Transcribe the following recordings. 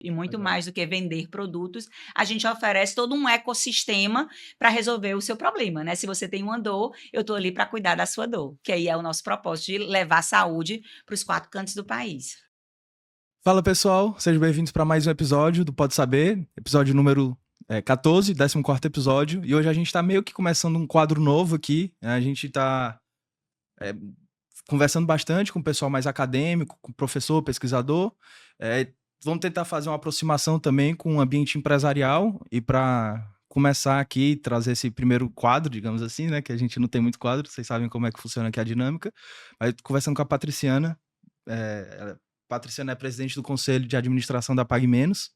E muito Legal. mais do que vender produtos, a gente oferece todo um ecossistema para resolver o seu problema, né? Se você tem uma dor, eu estou ali para cuidar da sua dor, que aí é o nosso propósito de levar saúde para os 4 cantos do país. Fala pessoal, sejam bem-vindos para mais um episódio do Pode Saber, episódio número 14, 14º episódio, e hoje a gente está meio que começando um quadro novo aqui, né? A gente está conversando bastante com o pessoal mais acadêmico, com professor, pesquisador, vamos tentar fazer uma aproximação também com o ambiente empresarial e para começar aqui, trazer esse primeiro quadro, digamos assim, né, que a gente não tem muito quadro, vocês sabem como é que funciona aqui a dinâmica, mas conversando com a Patriciana, Patriciana é presidente do Conselho de Administração da Pague Menos,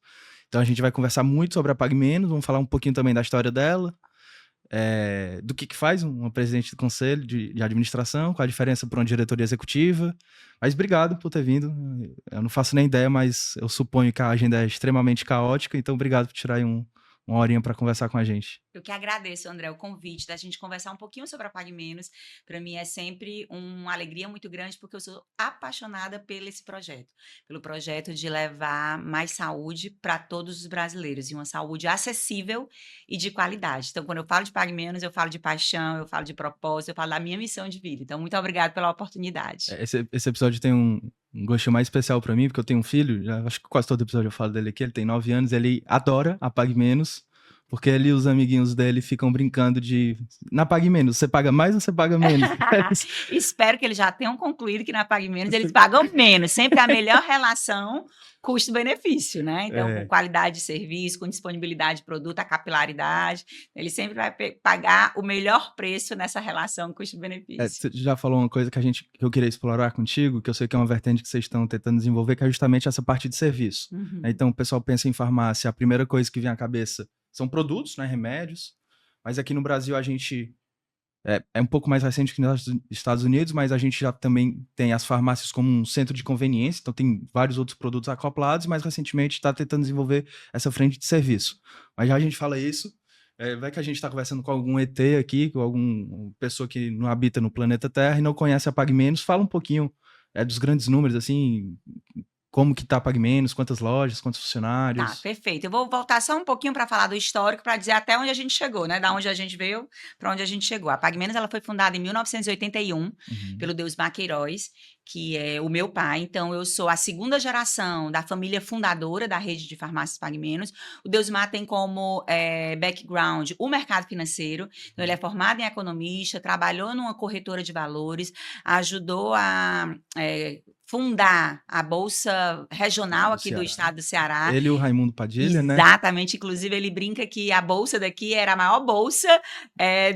então a gente vai conversar muito sobre a Pague Menos, vamos falar um pouquinho também da história dela, do que faz uma presidente do conselho de administração, qual a diferença para uma diretoria executiva. Mas obrigado por ter vindo. Eu não faço nem ideia, mas eu suponho que a agenda é extremamente caótica, então obrigado por tirar aí uma horinha para conversar com a gente. Eu que agradeço, André, o convite da gente conversar um pouquinho sobre a Pague Menos. Para mim é sempre uma alegria muito grande, porque eu sou apaixonada pelo esse projeto, pelo projeto de levar mais saúde para todos os brasileiros, e uma saúde acessível e de qualidade. Então, quando eu falo de Pague Menos, eu falo de paixão, eu falo de propósito, eu falo da minha missão de vida. Então, muito obrigada pela oportunidade. Esse episódio tem um gostinho mais especial para mim, porque eu tenho um filho, acho que quase todo episódio eu falo dele aqui, ele tem 9 anos, ele adora a Pague Menos, porque ali os amiguinhos dele ficam brincando de... Na Pague Menos, você paga mais ou você paga menos? Espero que eles já tenham concluído que na Pague Menos eles pagam menos. Sempre a melhor relação custo-benefício, né? Então, com qualidade de serviço, com disponibilidade de produto, a capilaridade, ele sempre vai pagar o melhor preço nessa relação custo-benefício. Você já falou uma coisa que eu queria explorar contigo, que eu sei que é uma vertente que vocês estão tentando desenvolver, que é justamente essa parte de serviço. Uhum. Então, o pessoal pensa em farmácia, a primeira coisa que vem à cabeça são produtos, né, remédios, mas aqui no Brasil a gente é um pouco mais recente que nos Estados Unidos, mas a gente já também tem as farmácias como um centro de conveniência, então tem vários outros produtos acoplados, mas recentemente está tentando desenvolver essa frente de serviço. Mas já a gente fala isso, vai que a gente está conversando com algum ET aqui, com alguma pessoa que não habita no planeta Terra e não conhece a Pague Menos, fala um pouquinho dos grandes números, assim, como que tá a Pague Menos, quantas lojas, quantos funcionários. Tá, perfeito. Eu vou voltar só um pouquinho para falar do histórico, para dizer até onde a gente chegou, né? Da onde a gente veio para onde a gente chegou. A Pague Menos, ela foi fundada em 1981 pelo Deusmar Queiroz, que é o meu pai. Então, eu sou a segunda geração da família fundadora da rede de farmácias Pague Menos. O Deusmar tem como background o mercado financeiro. Então, ele é formado em economista, trabalhou numa corretora de valores, ajudou a fundar a Bolsa Regional aqui do estado do Ceará. Ele e o Raimundo Padilha, né? Exatamente. Inclusive, ele brinca que a bolsa daqui era a maior bolsa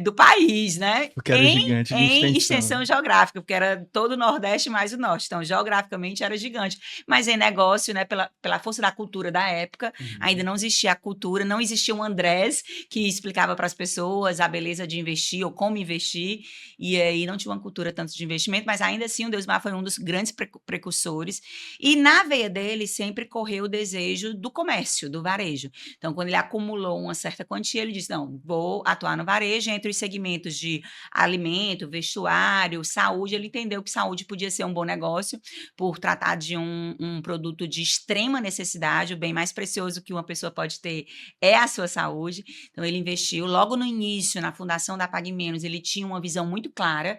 do país, né? Porque era gigante de em extensão geográfica, porque era todo o Nordeste mais o Norte. Então, geograficamente, era gigante. Mas em negócio, né, pela força da cultura da época, ainda não existia a cultura, não existia um Andrés que explicava para as pessoas a beleza de investir ou como investir. E aí não tinha uma cultura tanto de investimento, mas ainda assim o Deusmar foi um dos grandes precursores. E na veia dele sempre correu o desejo do comércio, do varejo. Então, quando ele acumulou uma certa quantia, ele disse, não, vou atuar no varejo, entre os segmentos de alimento, vestuário, saúde. Ele entendeu que saúde podia ser um bom negócio, por tratar de um produto de extrema necessidade. O bem mais precioso que uma pessoa pode ter é a sua saúde. Então, ele investiu logo no início, na fundação da Pague Menos, ele tinha uma visão muito clara,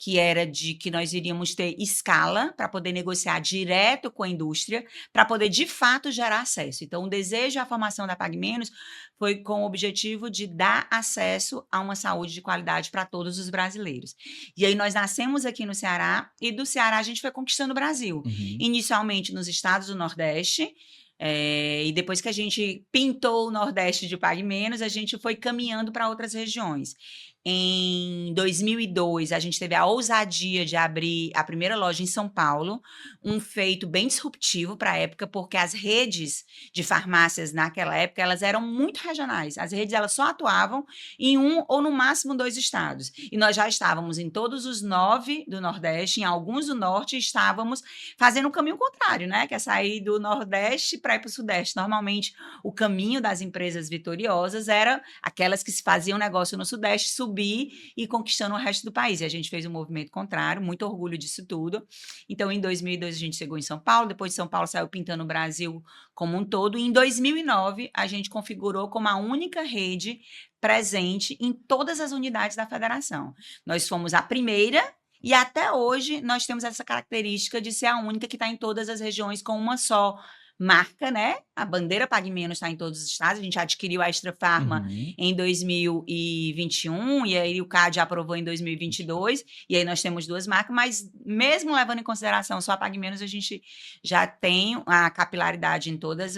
que era de que nós iríamos ter escala para poder negociar direto com a indústria, para poder, de fato, gerar acesso. Então, o desejo e a formação da Pague Menos foi com o objetivo de dar acesso a uma saúde de qualidade para todos os brasileiros. E aí, nós nascemos aqui no Ceará, e do Ceará a gente foi conquistando o Brasil. Inicialmente nos estados do Nordeste, e depois que a gente pintou o Nordeste de Pague Menos, a gente foi caminhando para outras regiões. Em 2002, a gente teve a ousadia de abrir a primeira loja em São Paulo, um feito bem disruptivo para a época, porque as redes de farmácias naquela época, elas eram muito regionais. As redes, elas só atuavam em um ou no máximo 2 estados. E nós já estávamos em todos os 9 do Nordeste, em alguns do Norte, estávamos fazendo o caminho contrário, né? Que é sair do Nordeste para ir para o Sudeste. Normalmente, o caminho das empresas vitoriosas era aquelas que se faziam negócio no Sudeste, subir e conquistando o resto do país. E a gente fez um movimento contrário, muito orgulho disso tudo. Então, em 2002, a gente chegou em São Paulo, depois de São Paulo saiu pintando o Brasil como um todo, e em 2009, a gente configurou como a única rede presente em todas as unidades da federação. Nós fomos a primeira e até hoje nós temos essa característica de ser a única que está em todas as regiões com uma só marca, né? A bandeira Pague Menos está em todos os estados. A gente adquiriu a Extra Farma em 2021 e aí o CAD aprovou em 2022 e aí nós temos 2 marcas, mas mesmo levando em consideração só a Pague Menos, a gente já tem a capilaridade em todos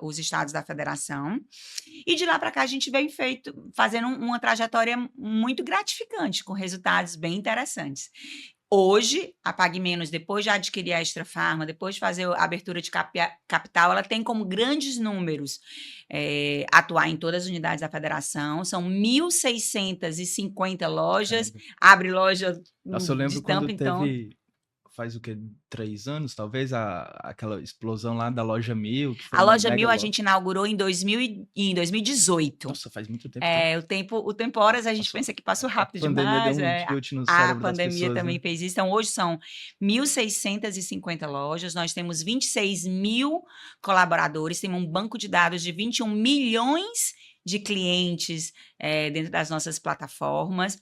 os estados da federação. E de lá para cá a gente vem fazendo uma trajetória muito gratificante, com resultados bem interessantes. Hoje, a Pague Menos, depois de adquirir a Extra Farma, depois de fazer a abertura de capital, ela tem como grandes números atuar em todas as unidades da federação. São 1.650 lojas, abre loja Nossa, eu lembro de quando tampa, então... teve, faz o quê? 3 anos, talvez, aquela explosão lá da Loja 1000, que foi A uma loja mega 1000 a loja. gente inaugurou em 2018. Nossa, faz muito tempo. Então. O tempo horas a gente Passou- pensa que passa rápido A pandemia deu demais. um tilt no A cérebro das pandemia pessoas, também né? fez isso. Então, hoje são 1.650 lojas, nós temos 26 mil colaboradores, temos um banco de dados de 21 milhões de clientes dentro das nossas plataformas.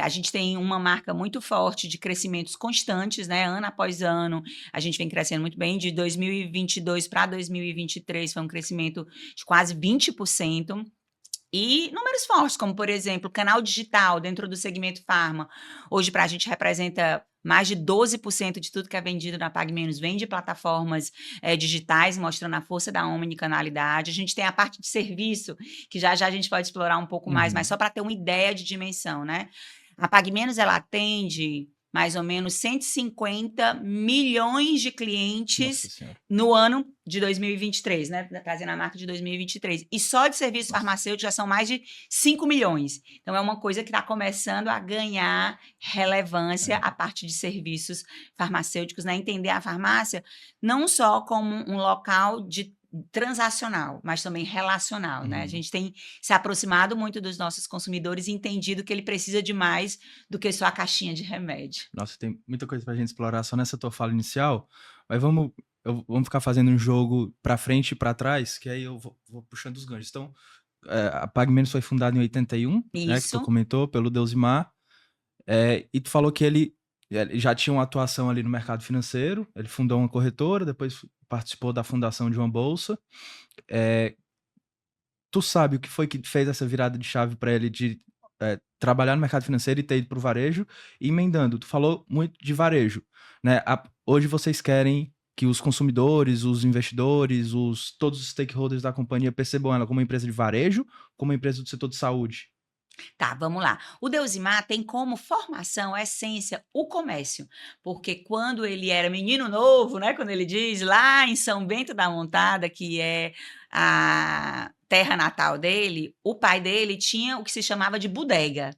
A gente tem uma marca muito forte de crescimentos constantes, né? Ano após ano, a gente vem crescendo muito bem. De 2022 para 2023 foi um crescimento de quase 20%. E números fortes, como, por exemplo, canal digital dentro do segmento farma. Hoje, para a gente, representa mais de 12% de tudo que é vendido na Pague Menos vem de plataformas digitais, mostrando a força da omnicanalidade. A gente tem a parte de serviço, que já já a gente pode explorar um pouco mais, mas só para ter uma ideia de dimensão, né? A Pague Menos, ela atende mais ou menos 150 milhões de clientes no ano de 2023, né? Trazendo a marca de 2023. E só de serviços farmacêuticos já são mais de 5 milhões. Então, é uma coisa que está começando a ganhar relevância a parte de serviços farmacêuticos, né? Entender a farmácia não só como um local de transacional, mas também relacional, né? A gente tem se aproximado muito dos nossos consumidores e entendido que ele precisa de mais do que só a caixinha de remédio. Nossa, tem muita coisa pra gente explorar só nessa tua fala inicial, mas vamos ficar fazendo um jogo pra frente e pra trás, que aí eu vou puxando os ganchos. Então, a Pague Menos foi fundada em 81, né, que tu comentou, pelo Deusimar, e tu falou que ele já tinha uma atuação ali no mercado financeiro, ele fundou uma corretora, depois participou da fundação de uma bolsa. Tu sabe o que foi que fez essa virada de chave para ele de trabalhar no mercado financeiro e ter ido para o varejo? E emendando, tu falou muito de varejo, né? Hoje vocês querem que os consumidores, os investidores, todos os stakeholders da companhia percebam ela como uma empresa de varejo, como uma empresa do setor de saúde? Tá, vamos lá. O Deusimar tem como formação, essência, o comércio, porque quando ele era menino novo, né, quando ele diz, lá em São Bento da Montada, que é a terra natal dele, o pai dele tinha o que se chamava de bodega.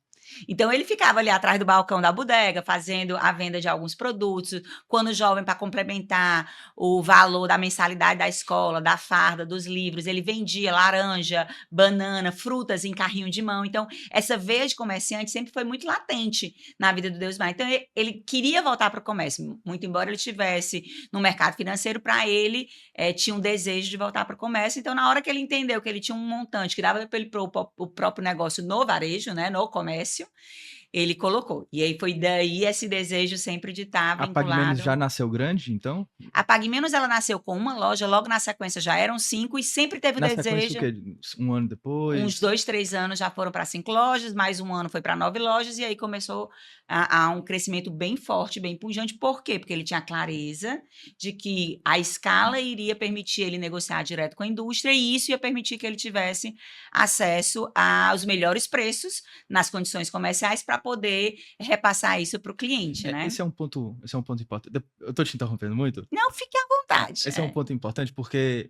Então, ele ficava ali atrás do balcão da bodega, fazendo a venda de alguns produtos. Quando jovem, para complementar o valor da mensalidade da escola, da farda, dos livros, ele vendia laranja, banana, frutas em carrinho de mão. Então, essa veia de comerciante sempre foi muito latente na vida do Deusimar. Então, ele queria voltar para o comércio, muito embora ele estivesse no mercado financeiro, para ele, tinha um desejo de voltar para o comércio. Então, na hora que ele entendeu que ele tinha um montante que dava para ele o próprio negócio no varejo, né, no comércio, ele colocou. E aí foi daí esse desejo sempre de estar A Pague Menos vinculado. já nasceu grande, então? A Pague Menos, ela nasceu com uma loja, logo na sequência já eram 5 e sempre teve o Na desejo. sequência, o quê? Um ano depois? Uns 2, 3 anos já foram para 5 lojas, mais um ano foi para 9 lojas, e aí começou a um crescimento bem forte, bem pujante. Por quê? Porque ele tinha clareza de que a escala iria permitir ele negociar direto com a indústria, e isso ia permitir que ele tivesse acesso aos melhores preços nas condições comerciais para poder repassar isso para o cliente, né? Esse é um ponto importante. Eu tô te interrompendo muito? Não, fique à vontade. Esse é um ponto importante porque,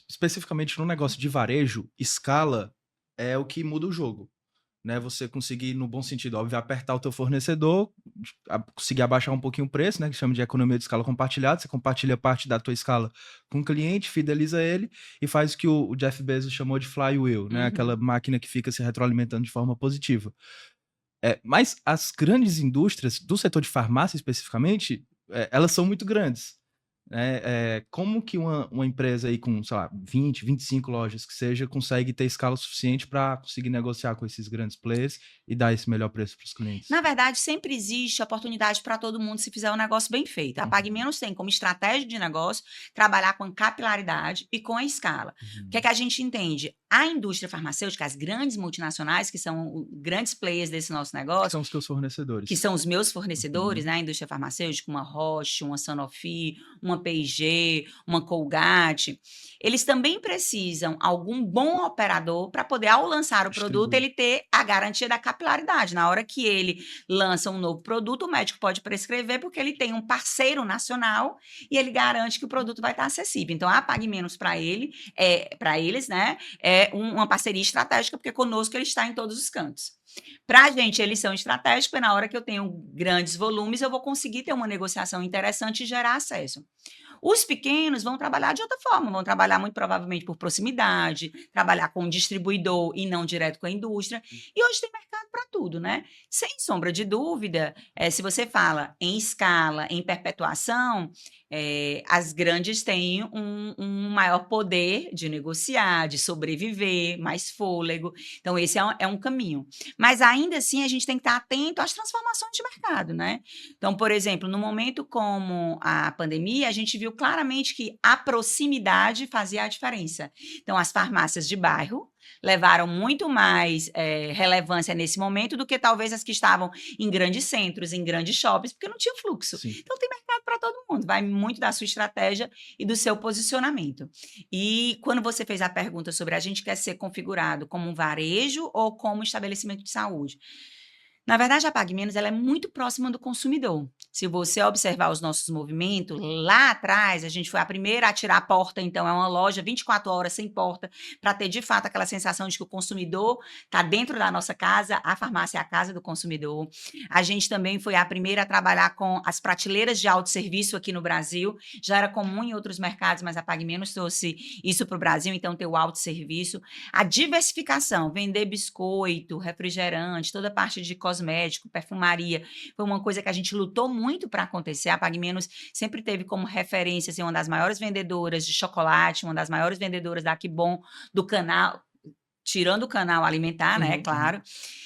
especificamente no negócio de varejo, escala é o que muda o jogo. né? Você conseguir, no bom sentido, óbvio, apertar o teu fornecedor, conseguir abaixar um pouquinho o preço, né? Que chama de economia de escala compartilhada. Você compartilha parte da tua escala com o cliente, fideliza ele e faz o que o Jeff Bezos chamou de flywheel, né? Aquela máquina que fica se retroalimentando de forma positiva. Mas as grandes indústrias, do setor de farmácia especificamente, elas são muito grandes. Como que uma empresa aí com, sei lá, 20, 25 lojas que seja, consegue ter escala suficiente para conseguir negociar com esses grandes players e dar esse melhor preço para os clientes? Na verdade, sempre existe oportunidade para todo mundo se fizer um negócio bem feito. A PagMenos tem como estratégia de negócio trabalhar com capilaridade e com a escala. O que é que a gente entende? A indústria farmacêutica, as grandes multinacionais, que são grandes players desse nosso Que negócio, são os teus fornecedores. que são os meus fornecedores, né? A indústria farmacêutica, uma Roche, uma Sanofi, uma P&G, uma Colgate, eles também precisam algum bom operador para poder, ao lançar o produto, ele ter a garantia da capilaridade. Na hora que ele lança um novo produto, o médico pode prescrever porque ele tem um parceiro nacional e ele garante que o produto vai estar acessível. Então, a PagMenos para eles, né, é uma parceria estratégica, porque conosco ele está em todos os cantos. Para a gente, eles são estratégicos, e na hora que eu tenho grandes volumes, eu vou conseguir ter uma negociação interessante e gerar acesso. Os pequenos vão trabalhar de outra forma, vão trabalhar muito provavelmente por proximidade, trabalhar com o distribuidor e não direto com a indústria. E hoje tem mercado para tudo, né? Sem sombra de dúvida, se você fala em escala, em perpetuação, as grandes têm um maior poder de negociar, de sobreviver, mais fôlego. Então, esse é um caminho. Mas, ainda assim, a gente tem que estar atento às transformações de mercado, né? Então, por exemplo, no momento como a pandemia, a gente viu claramente que a proximidade fazia a diferença. Então, as farmácias de bairro levaram muito mais relevância nesse momento do que talvez as que estavam em grandes centros, em grandes shoppings, porque não tinha fluxo. Sim. Então, tem mercado para todo mundo, vai muito da sua estratégia e do seu posicionamento. E quando você fez a pergunta sobre a gente quer ser configurado como um varejo ou como estabelecimento de saúde, na verdade, a PagMenos ela é muito próxima do consumidor. Se você observar os nossos movimentos, lá atrás, a gente foi a primeira a tirar a porta, então é uma loja 24 horas sem porta, para ter de fato aquela sensação de que o consumidor está dentro da nossa casa, a farmácia é a casa do consumidor. A gente também foi a primeira a trabalhar com as prateleiras de autosserviço aqui no Brasil, já era comum em outros mercados, mas a PagMenos trouxe isso para o Brasil, então ter o autosserviço. A diversificação, vender biscoito, refrigerante, toda a parte de cosmético, perfumaria, foi uma coisa que a gente lutou muito para acontecer. A PagMenos sempre teve como referência assim, uma das maiores vendedoras de chocolate, uma das maiores vendedoras da Aquibom, do canal, tirando o canal alimentar, né, claro.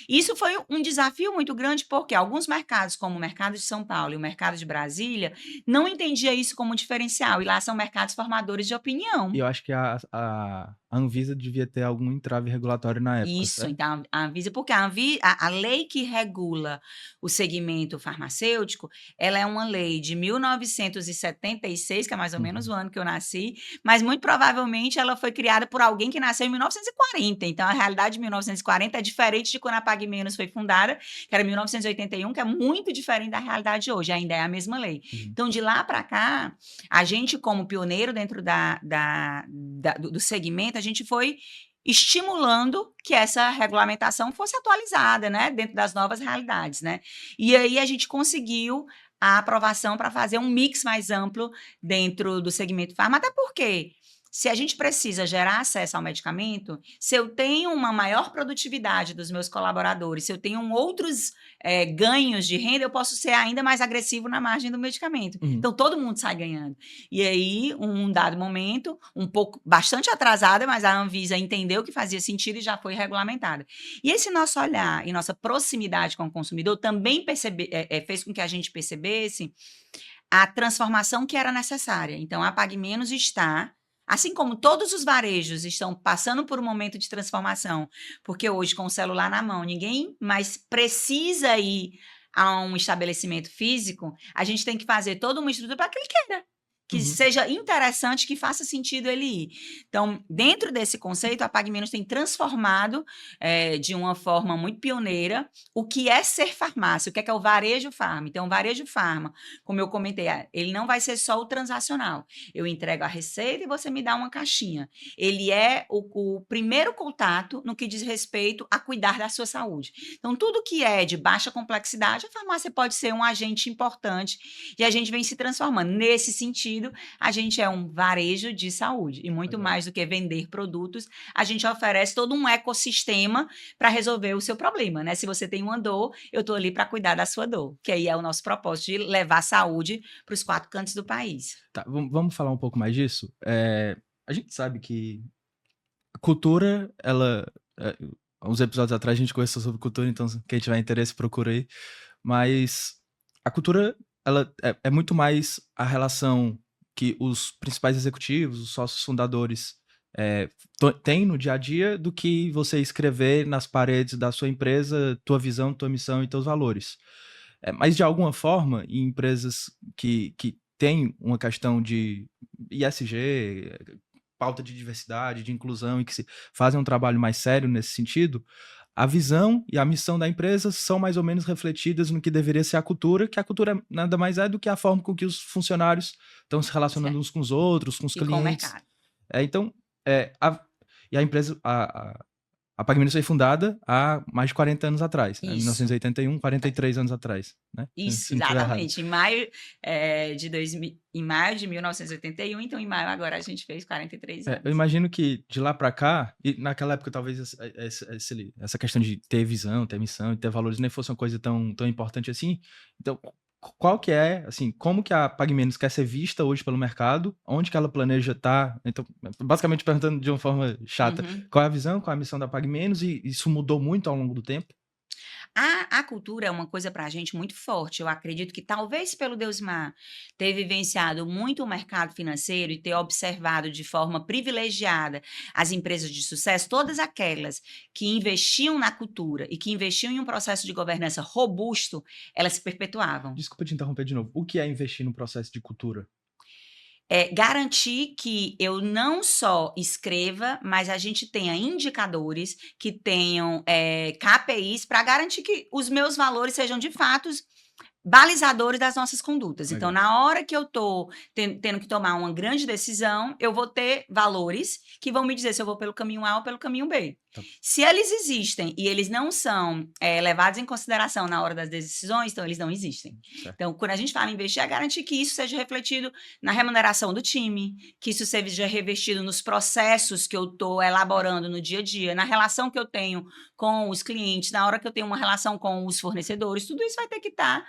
Isso foi um desafio muito grande, porque alguns mercados, como o mercado de São Paulo e o mercado de Brasília, não entendia isso como diferencial, e lá são mercados formadores de opinião. E eu acho que a Anvisa devia ter algum entrave regulatório na época, Isso, certo? então a Anvisa, porque a lei que regula o segmento farmacêutico, ela é uma lei de 1976, que é mais ou menos o ano que eu nasci, mas muito provavelmente ela foi criada por alguém que nasceu em 1940, então a realidade de 1940 é diferente de quando a PagMenos foi fundada, que era 1981, que é muito diferente da realidade de hoje, ainda é a mesma lei. Então, de lá para cá, a gente como pioneiro dentro do segmento, a gente foi estimulando que essa regulamentação fosse atualizada, né, dentro das novas realidades, né? E aí a gente conseguiu a aprovação para fazer um mix mais amplo dentro do segmento farma, até porque se a gente precisa gerar acesso ao medicamento, se eu tenho uma maior produtividade dos meus colaboradores, se eu tenho outros ganhos de renda, eu posso ser ainda mais agressivo na margem do medicamento. Então, todo mundo sai ganhando. E aí, um dado momento, um pouco, bastante atrasada, mas a Anvisa entendeu que fazia sentido e já foi regulamentada. E esse nosso olhar e nossa proximidade com o consumidor também fez com que a gente percebesse a transformação que era necessária. Então, a PagMenos está... Assim como todos os varejos estão passando por um momento de transformação, porque hoje, com o celular na mão, ninguém mais precisa ir a um estabelecimento físico, a gente tem que fazer toda uma estrutura para que ele queira. que seja interessante, que faça sentido ele ir. Então, dentro desse conceito, a Pague Menos tem transformado de uma forma muito pioneira o que é ser farmácia, o que é o varejo farma. Então, o varejo farma, como eu comentei, ele não vai ser só o transacional. Eu entrego a receita e você me dá uma caixinha. Ele é o primeiro contato no que diz respeito a cuidar da sua saúde. Então, tudo que é de baixa complexidade, a farmácia pode ser um agente importante e a gente vem se transformando. Nesse sentido, a gente é um varejo de saúde e muito mais do que vender produtos, a gente oferece todo um ecossistema para resolver o seu problema, né? Se você tem uma dor, eu estou ali para cuidar da sua dor, que aí é o nosso propósito de levar saúde para os 4 cantos do país. Tá, vamos falar um pouco mais disso? A gente sabe que a cultura, ela... uns episódios atrás a gente conversou sobre cultura, então quem tiver interesse procura aí. Mas a cultura, ela é muito mais a relação que os principais executivos, os sócios fundadores têm no dia a dia do que você escrever nas paredes da sua empresa, tua visão, tua missão e teus valores. Mas de alguma forma, em empresas que têm uma questão de ISG, pauta de diversidade, de inclusão e que fazem um trabalho mais sério nesse sentido, a visão e a missão da empresa são mais ou menos refletidas no que deveria ser a cultura, que a cultura nada mais é do que a forma com que os funcionários estão se relacionando uns com os outros, com os clientes. Com o mercado. Então, e a empresa, a Pague Menos foi fundada há mais de 40 anos atrás, né? Em 1981, 43 anos atrás, né? Isso, exatamente. Em maio, em maio de 1981, então em maio agora a gente fez 43 anos. Eu imagino que de lá para cá, e naquela época talvez essa questão de ter visão, ter missão e ter valores nem fosse uma coisa tão importante assim. Então, qual que é, assim, como que a Pague Menos quer ser vista hoje pelo mercado? Onde que ela planeja estar? Então, basicamente perguntando de uma forma chata, qual é a visão, qual é a missão da Pague Menos? E isso mudou muito ao longo do tempo? A cultura é uma coisa para a gente muito forte. Eu acredito que talvez pelo Deusmar ter vivenciado muito o mercado financeiro e ter observado de forma privilegiada as empresas de sucesso, todas aquelas que investiam na cultura e que investiam em um processo de governança robusto, elas se perpetuavam. Desculpa te interromper de novo. O que é investir no processo de cultura? Garantir que eu não só escreva, mas a gente tenha indicadores que tenham KPIs para garantir que os meus valores sejam de fato balizadores das nossas condutas. Legal. Então, na hora que eu estou tendo que tomar uma grande decisão, eu vou ter valores que vão me dizer se eu vou pelo caminho A ou pelo caminho B. Tá. Se eles existem e eles não são levados em consideração na hora das decisões, então eles não existem. Certo. Então, quando a gente fala em investir, é garantir que isso seja refletido na remuneração do time, que isso seja revestido nos processos que eu estou elaborando no dia a dia, na relação que eu tenho com os clientes, na hora que eu tenho uma relação com os fornecedores, tudo isso vai ter que estar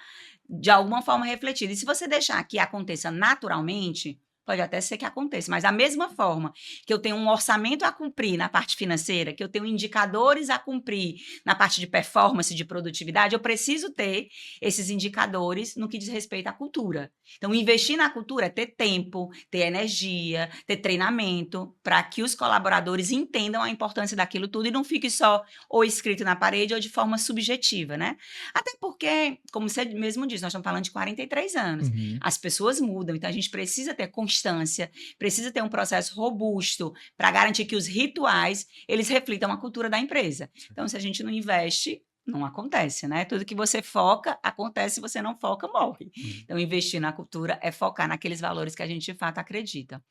de alguma forma refletido. E se você deixar que aconteça naturalmente, pode até ser que aconteça, mas da mesma forma que eu tenho um orçamento a cumprir na parte financeira, que eu tenho indicadores a cumprir na parte de performance, de produtividade, eu preciso ter esses indicadores no que diz respeito à cultura. Então, investir na cultura é ter tempo, ter energia, ter treinamento, para que os colaboradores entendam a importância daquilo tudo e não fique só ou escrito na parede ou de forma subjetiva, né? Até porque, como você mesmo disse, nós estamos falando de 43 anos. As pessoas mudam, então a gente precisa ter constância, precisa ter um processo robusto para garantir que os rituais, eles reflitam a cultura da empresa. Então, se a gente não investe, não acontece, né? Tudo que você foca, acontece. Se você não foca, morre. Então, investir na cultura é focar naqueles valores que a gente, de fato, acredita.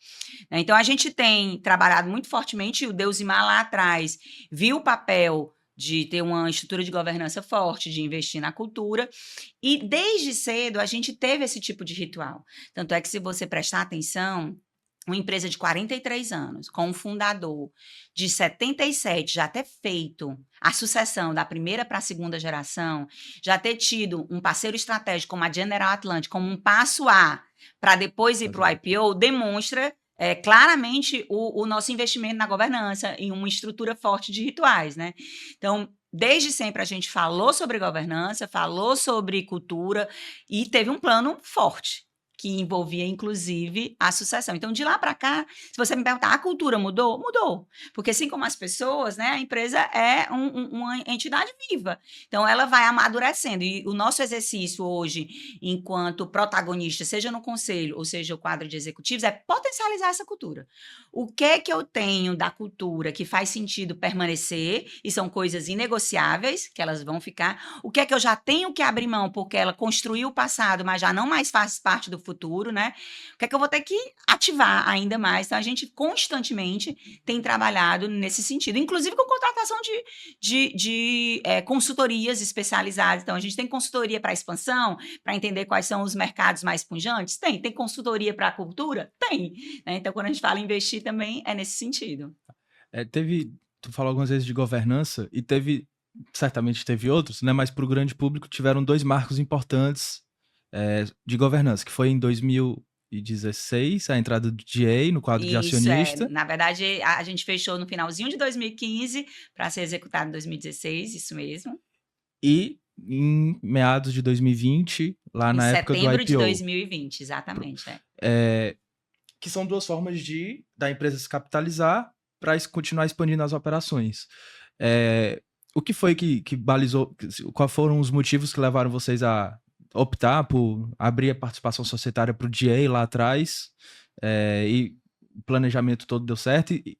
Então, a gente tem trabalhado muito fortemente, o Deusmar lá atrás viu o papel de ter uma estrutura de governança forte, de investir na cultura, e desde cedo a gente teve esse tipo de ritual. Tanto é que, se você prestar atenção, uma empresa de 43 anos, com um fundador de 77, já ter feito a sucessão da primeira para a segunda geração, já ter tido um parceiro estratégico como a General Atlantic, como um passo A para depois ir para o IPO, demonstra claramente o nosso investimento na governança, em uma estrutura forte de rituais, né? Então, desde sempre a gente falou sobre governança, falou sobre cultura e teve um plano forte, que envolvia, inclusive, a sucessão. Então, de lá para cá, se você me perguntar, a cultura mudou? Mudou. Porque, assim como as pessoas, né, a empresa é uma entidade viva. Então, ela vai amadurecendo. E o nosso exercício hoje, enquanto protagonista, seja no conselho ou seja o quadro de executivos, é potencializar essa cultura. O que eu tenho da cultura que faz sentido permanecer, e são coisas inegociáveis, que elas vão ficar. O que é que eu já tenho que abrir mão, porque ela construiu o passado, mas já não mais faz parte do futuro, né? O que é que eu vou ter que ativar ainda mais? Então, a gente constantemente tem trabalhado nesse sentido, inclusive com contratação de consultorias especializadas. Então, a gente tem consultoria para expansão, para entender quais são os mercados mais pujantes? Tem. Tem consultoria para a cultura? Tem. Né? Então, quando a gente fala em investir, também é nesse sentido. Tu falou algumas vezes de governança, e certamente teve outros, né? Mas para o grande público tiveram 2 marcos importantes de governança, que foi em 2016, a entrada do DA no quadro de acionista. Na verdade, a gente fechou no finalzinho de 2015 para ser executado em 2016, isso mesmo. E em meados de 2020, lá na época do IPO. Em setembro de 2020, exatamente. Que são 2 formas da empresa se capitalizar para continuar expandindo as operações. O que foi que balizou? Quais foram os motivos que levaram vocês a optar por abrir a participação societária para o DA lá atrás? E o planejamento todo deu certo. E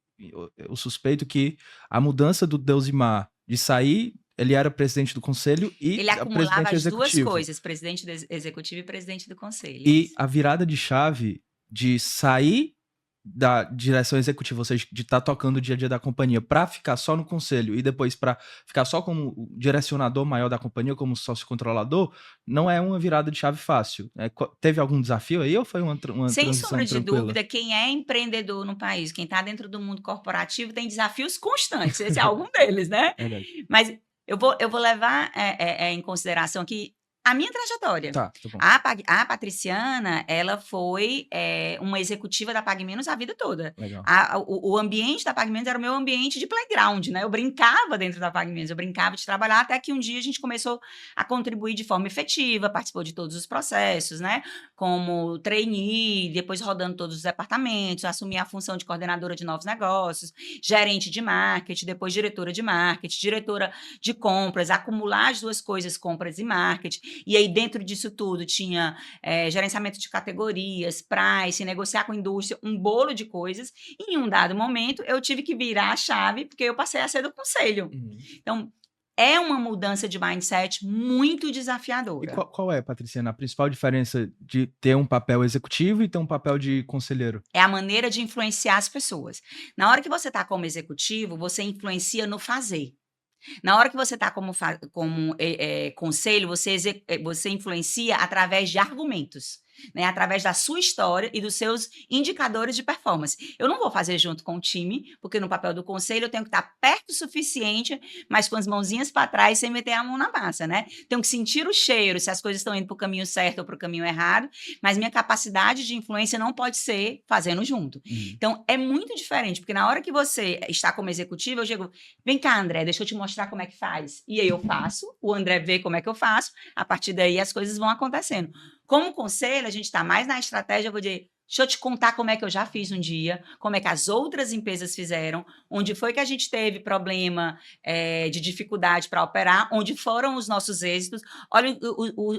eu suspeito que a mudança do Deusimar de sair, ele era presidente do conselho e ele acumulava presidente as executivo. 2 coisas, presidente executivo e presidente do conselho. E a virada de chave de sair da direção executiva, ou seja, de estar tocando o dia a dia da companhia, para ficar só no conselho e depois para ficar só como o direcionador maior da companhia, como sócio controlador, não é uma virada de chave fácil. Teve algum desafio aí ou foi uma Sem transição sombra de tranquila? dúvida, quem é empreendedor no país, quem está dentro do mundo corporativo, tem desafios constantes. Esse é algum deles, né? Mas eu vou levar em consideração aqui a minha trajetória. Tá bom. A Patriciana, ela foi uma executiva da Pague Menos a vida toda. Legal. O ambiente da Pague Menos era o meu ambiente de playground, né? Eu brincava dentro da Pague Menos, eu brincava de trabalhar, até que um dia a gente começou a contribuir de forma efetiva, participou de todos os processos, né? Como trainee, depois rodando todos os departamentos, assumi a função de coordenadora de novos negócios, gerente de marketing, depois diretora de marketing, diretora de compras, acumular as 2 coisas, compras e marketing. E aí, dentro disso tudo, tinha gerenciamento de categorias, price, negociar com a indústria, um bolo de coisas. E em um dado momento, eu tive que virar a chave, porque eu passei a ser do conselho. Então, é uma mudança de mindset muito desafiadora. E qual é, Patriciana, a principal diferença de ter um papel executivo e ter um papel de conselheiro? É a maneira de influenciar as pessoas. Na hora que você está como executivo, você influencia no fazer. Na hora que você está como conselho, você influencia através de argumentos, né? Através da sua história e dos seus indicadores de performance. Eu não vou fazer junto com o time, porque no papel do conselho eu tenho que estar perto o suficiente, mas com as mãozinhas para trás, sem meter a mão na massa, né? Tenho que sentir o cheiro, se as coisas estão indo para o caminho certo ou para o caminho errado, mas minha capacidade de influência não pode ser fazendo junto. Então, é muito diferente, porque na hora que você está como executivo, eu digo, vem cá, André, deixa eu te mostrar como é que faz. E aí eu faço, o André vê como é que eu faço, a partir daí as coisas vão acontecendo. Como conselho, a gente está mais na estratégia, eu vou dizer, deixa eu te contar como é que eu já fiz um dia, como é que as outras empresas fizeram, onde foi que a gente teve problema de dificuldade para operar, onde foram os nossos êxitos, olha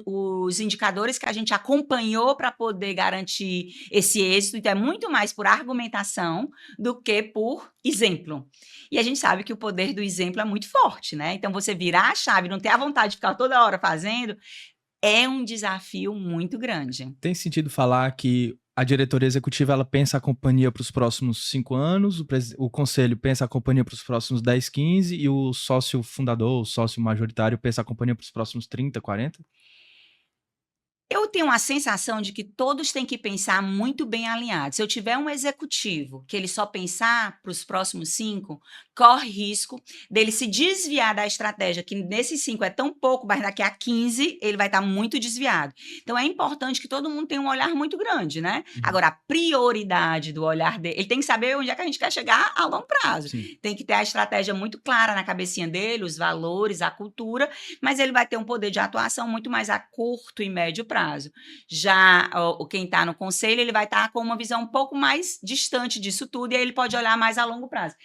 os indicadores que a gente acompanhou para poder garantir esse êxito. Então, é muito mais por argumentação do que por exemplo. E a gente sabe que o poder do exemplo é muito forte, né? Então, você virar a chave, não ter a vontade de ficar toda hora fazendo, é um desafio muito grande. Tem sentido falar que a diretoria executiva ela pensa a companhia para os próximos 5 anos, o conselho pensa a companhia para os próximos 10, 15 e o sócio fundador, o sócio majoritário pensa a companhia para os próximos 30, 40? Eu tenho a sensação de que todos têm que pensar muito bem alinhados. Se eu tiver um executivo que ele só pensar para os próximos 5, corre risco dele se desviar da estratégia, que nesses 5 é tão pouco, mas daqui a 15 ele vai estar muito desviado. Então, é importante que todo mundo tenha um olhar muito grande, né? Agora, a prioridade do olhar dele, ele tem que saber onde é que a gente quer chegar a longo prazo. Sim. Tem que ter a estratégia muito clara na cabecinha dele, os valores, a cultura, mas ele vai ter um poder de atuação muito mais a curto e médio prazo, prazo. Já quem está no conselho, ele vai estar com uma visão um pouco mais distante disso tudo, e aí ele pode olhar mais a longo prazo.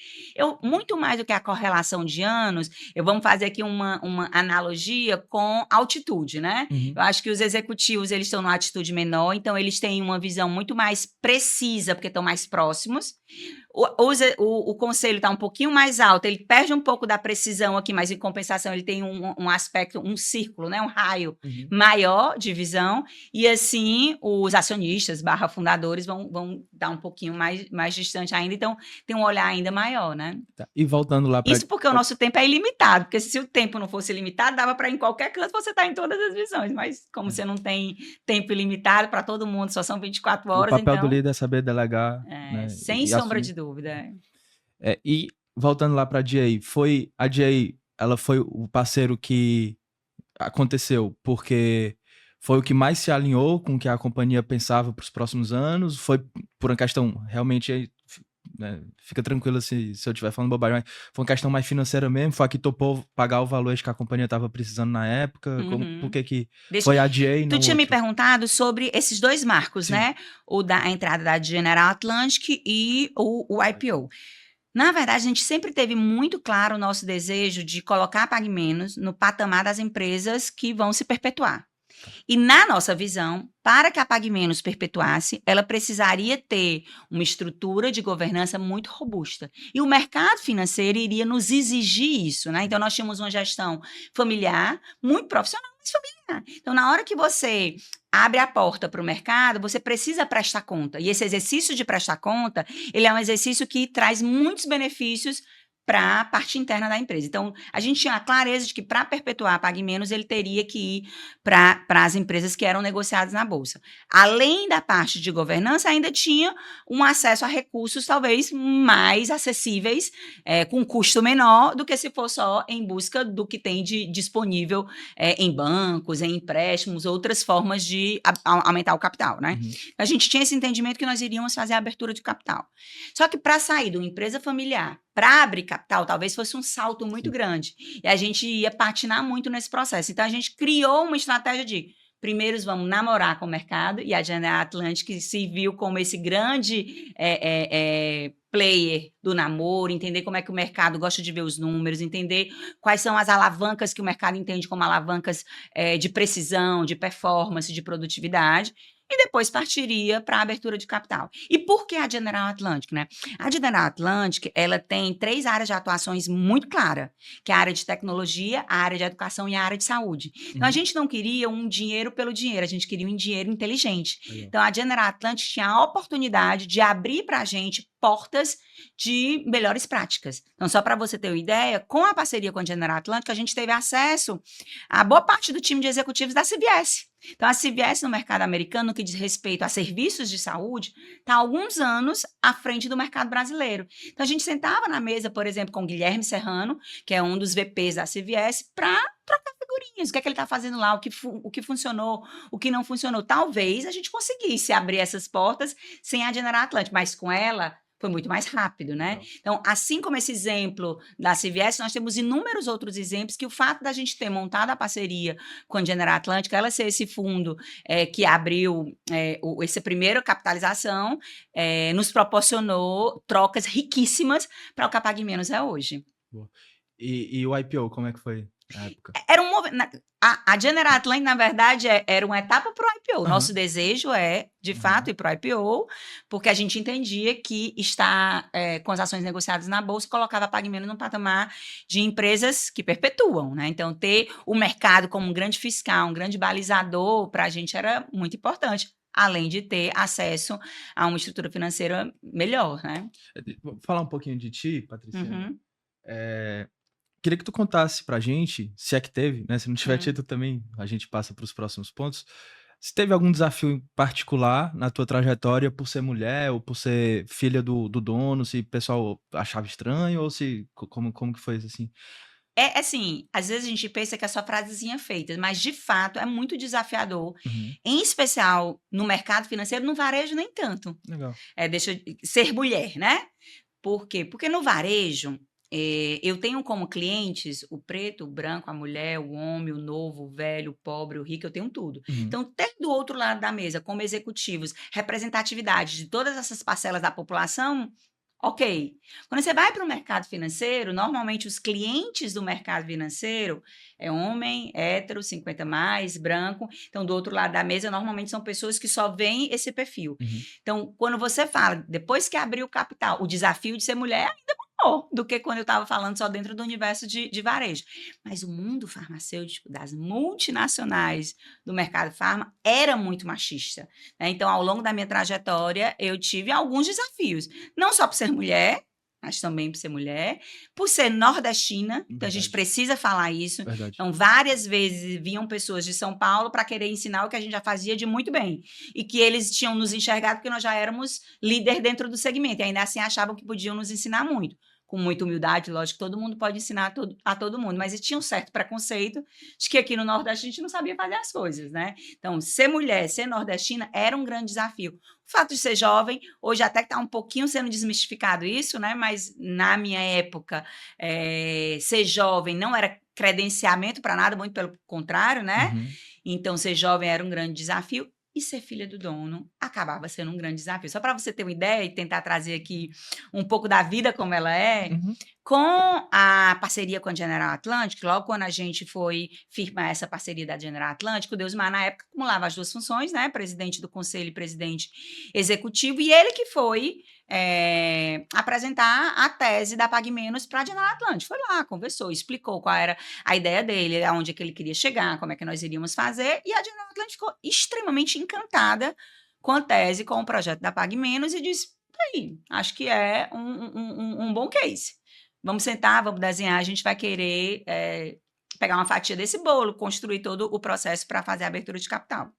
Muito mais do que a correlação de anos, vamos fazer aqui uma analogia com altitude, né? Eu acho que os executivos, eles estão numa altitude menor, então eles têm uma visão muito mais precisa, porque estão mais próximos. O conselho está um pouquinho mais alto, ele perde um pouco da precisão aqui, mas em compensação ele tem um aspecto, um círculo, né, um raio maior de visão, e assim os acionistas / fundadores vão dar um pouquinho mais distante ainda, então tem um olhar ainda maior, né? Tá. E voltando lá para... Isso porque o nosso tempo é ilimitado, porque se o tempo não fosse ilimitado, dava para em qualquer canto você estar em todas as visões, mas como você não tem tempo ilimitado para todo mundo, só são 24 horas, o papel então... do líder é saber delegar, né? Sem sombra de dúvida. E voltando lá para a DA, a DA, ela foi o parceiro que aconteceu porque foi o que mais se alinhou com o que a companhia pensava para os próximos anos? Foi por uma questão realmente, né, fica tranquilo se eu estiver falando bobagem, mas foi uma questão mais financeira mesmo? Foi a que topou pagar o valor que a companhia estava precisando na época? Por que foi a DA e não Tu tinha me outro? perguntado sobre esses dois marcos, Sim. né? A entrada da General Atlantic e o IPO. Na verdade, a gente sempre teve muito claro o nosso desejo de colocar a PagMenos no patamar das empresas que vão se perpetuar. E na nossa visão, para que a PagMenos perpetuasse, ela precisaria ter uma estrutura de governança muito robusta. E o mercado financeiro iria nos exigir isso, né? Então, nós tínhamos uma gestão familiar, muito profissional, mas familiar. Então, na hora que você abre a porta para o mercado, você precisa prestar conta. E esse exercício de prestar conta, ele é um exercício que traz muitos benefícios para a parte interna da empresa. Então, a gente tinha a clareza de que para perpetuar a PagMenos, ele teria que ir para as empresas que eram negociadas na Bolsa. Além da parte de governança, ainda tinha um acesso a recursos talvez mais acessíveis, com custo menor do que se for só em busca do que tem de disponível em bancos, em empréstimos, outras formas de aumentar o capital, né? A gente tinha esse entendimento que nós iríamos fazer a abertura de capital. Só que para sair de uma empresa familiar para abrir capital, talvez fosse um salto muito grande. E a gente ia patinar muito nesse processo. Então, a gente criou uma estratégia de, primeiro, vamos namorar com o mercado, e a General Atlantic se viu como esse grande player do namoro, entender como é que o mercado gosta de ver os números, entender quais são as alavancas que o mercado entende como alavancas de precisão, de performance, de produtividade, e depois partiria para a abertura de capital. E por que a General Atlantic, né? A General Atlantic, ela tem 3 áreas de atuações muito claras, que é a área de tecnologia, a área de educação e a área de saúde. Então, a gente não queria um dinheiro pelo dinheiro, a gente queria um dinheiro inteligente. Então, a General Atlantic tinha a oportunidade de abrir para a gente portas de melhores práticas. Então, só para você ter uma ideia, com a parceria com a General Atlantic, a gente teve acesso a boa parte do time de executivos da CVS. Então, a CVS no mercado americano, no que diz respeito a serviços de saúde, está há alguns anos à frente do mercado brasileiro. Então, a gente sentava na mesa, por exemplo, com o Guilherme Serrano, que é um dos VPs da CVS, para trocar figurinhas. O que é que ele está fazendo lá, o que funcionou, o que não funcionou. Talvez a gente conseguisse abrir essas portas sem a General Atlantic, mas com ela foi muito mais rápido, né? Então, assim como esse exemplo da CVS, nós temos inúmeros outros exemplos que o fato da gente ter montado a parceria com a General Atlantic, ela ser esse fundo que abriu essa primeira capitalização, nos proporcionou trocas riquíssimas para o que a PagMenos é hoje. E o IPO, como é que foi na época? Era um movimento... A General Atlantic, na verdade, era uma etapa para o IPO. Nosso desejo é, de fato, ir para o IPO, porque a gente entendia que estar com as ações negociadas na Bolsa colocava a PagMenos num patamar de empresas que perpetuam, né? Então, ter o mercado como um grande fiscal, um grande balizador, para a gente era muito importante, além de ter acesso a uma estrutura financeira melhor, né? Vou falar um pouquinho de ti, Patrícia. Queria que tu contasse pra gente, se é que teve, né? Se não tiver tido também, a gente passa para os próximos pontos. Se teve algum desafio em particular na tua trajetória por ser mulher ou por ser filha do dono, se o pessoal achava estranho ou se como que foi isso, assim? Assim, às vezes a gente pensa que é só frasezinha feita, mas de fato é muito desafiador, em especial no mercado financeiro, no varejo nem tanto. Legal. Deixa eu ser mulher, né? Por quê? Porque no varejo, eu tenho como clientes o preto, o branco, a mulher, o homem, o novo, o velho, o pobre, o rico, eu tenho tudo. Uhum. Então, ter do outro lado da mesa, como executivos, representatividade de todas essas parcelas da população, ok. Quando você vai para o mercado financeiro, normalmente os clientes do mercado financeiro é homem, hétero, 50 mais, branco. Então, do outro lado da mesa, normalmente são pessoas que só veem esse perfil. Uhum. Então, quando você fala, depois que abriu o capital, o desafio de ser mulher ainda do que quando eu estava falando só dentro do universo de varejo. Mas o mundo farmacêutico das multinacionais do mercado farma era muito machista, né? Então, ao longo da minha trajetória, eu tive alguns desafios. Não só por ser mulher, mas também por ser mulher, por ser nordestina, então a gente Verdade. precisa falar isso. Verdade. Então, várias vezes vinham pessoas de São Paulo para querer ensinar o que a gente já fazia de muito bem. E que eles tinham nos enxergado porque nós já éramos líder dentro do segmento. E ainda assim achavam que podiam nos ensinar muito. Com muita humildade, lógico, todo mundo pode ensinar a todo mundo, mas tinha um certo preconceito de que aqui no Nordeste a gente não sabia fazer as coisas, né? Então, ser mulher, ser nordestina era um grande desafio. O fato de ser jovem, hoje até que está um pouquinho sendo desmistificado isso, né? Mas na minha época, ser jovem não era credenciamento para nada, muito pelo contrário, né? Uhum. Então, ser jovem era um grande desafio. E ser filha do dono acabava sendo um grande desafio. Só para você ter uma ideia e tentar trazer aqui um pouco da vida como ela é, Uhum. com a parceria com a General Atlantic, logo quando a gente foi firmar essa parceria da General Atlantic, o Deusmar, na época, acumulava as duas funções, né? Presidente do conselho e presidente executivo, e ele que foi apresentar a tese da Pague Menos para a General Atlantic. Foi lá, conversou, explicou qual era a ideia dele, aonde é que ele queria chegar, como é que nós iríamos fazer, e a General Atlantic ficou extremamente encantada com a tese, com o projeto da Pague Menos, e disse, aí, acho que é um bom case. Vamos sentar, vamos desenhar, a gente vai querer pegar uma fatia desse bolo, construir todo o processo para fazer a abertura de capital.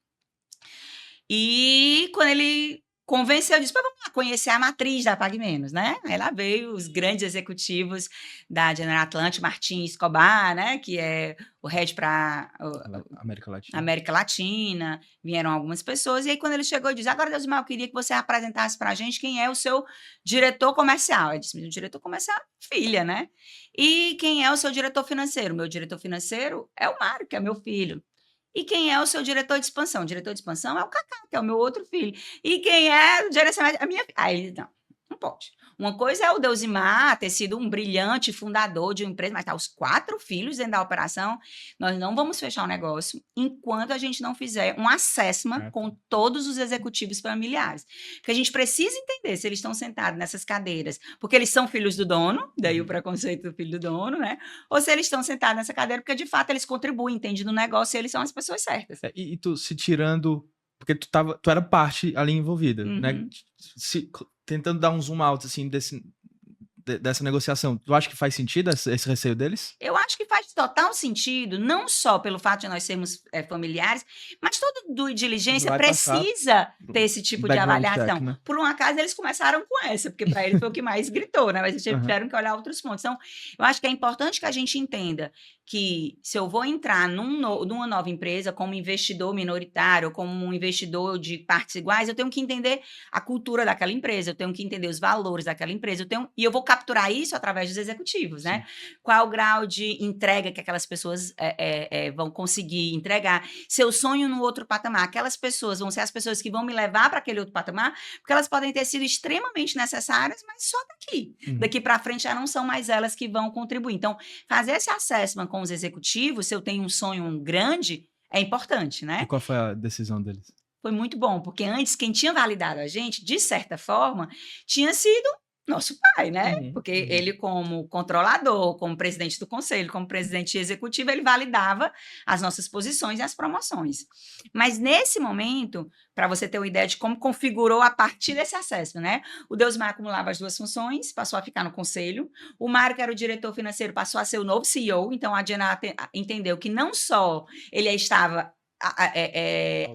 E quando ele convenceu, eu disse, vamos lá conhecer a matriz da Pague Menos, né? Aí lá veio os grandes executivos da General Atlantic, Martim Escobar, né? Que é o head para América Latina. América Latina, vieram algumas pessoas, e aí quando ele chegou, ele disse, agora, Deusmar, eu queria que você apresentasse para a gente quem é o seu diretor comercial. Eu disse, meu diretor comercial, filha, né? E quem é o seu diretor financeiro? Meu diretor financeiro é o Mário, que é meu filho. E quem é o seu diretor de expansão? O diretor de expansão é o Cacá, que é o meu outro filho. E quem é o gerenciamento? A minha filha. Aí ele, não pode. Uma coisa é o Deusmar ter sido um brilhante fundador de uma empresa, mas tá os 4 filhos dentro da operação. Nós não vamos fechar o negócio enquanto a gente não fizer um assessment com todos os executivos familiares. Porque a gente precisa entender se eles estão sentados nessas cadeiras porque eles são filhos do dono, daí o preconceito do filho do dono, né? Ou se eles estão sentados nessa cadeira porque, de fato, eles contribuem, entendem do negócio e eles são as pessoas certas. E tu se tirando... Porque tu era parte ali envolvida, né? Tentando dar um zoom out, assim, dessa negociação. Tu acha que faz sentido esse receio deles? Eu acho que faz total sentido, não só pelo fato de nós sermos familiares, mas todo due diligência precisa ter esse tipo de avaliação. Check, né? Por um acaso, eles começaram com essa, porque para eles foi o que mais gritou, né? Mas eles tiveram que olhar outros pontos. Então, eu acho que é importante que a gente entenda que se eu vou entrar numa nova empresa como investidor minoritário, ou como um investidor de partes iguais, eu tenho que entender a cultura daquela empresa, eu tenho que entender os valores daquela empresa, e eu vou capturar isso através dos executivos, né? Qual é o grau de entrega que aquelas pessoas vão conseguir entregar? Se eu sonho no outro patamar, aquelas pessoas vão ser as pessoas que vão me levar para aquele outro patamar, porque elas podem ter sido extremamente necessárias, mas só daqui. Daqui para frente já não são mais elas que vão contribuir. Então, fazer esse assessment com os executivos, se eu tenho um sonho grande, é importante, né? E qual foi a decisão deles? Foi muito bom, porque antes quem tinha validado a gente, de certa forma, tinha sido nosso pai, né? Porque ele, como controlador, como presidente do conselho, como presidente executivo, ele validava as nossas posições e as promoções. Mas nesse momento, para você ter uma ideia de como configurou a partir desse acesso, né? O Deusmar acumulava as 2 funções, passou a ficar no conselho. O Mário, que era o diretor financeiro, passou a ser o novo CEO. Então, a Diana entendeu que não só ele estava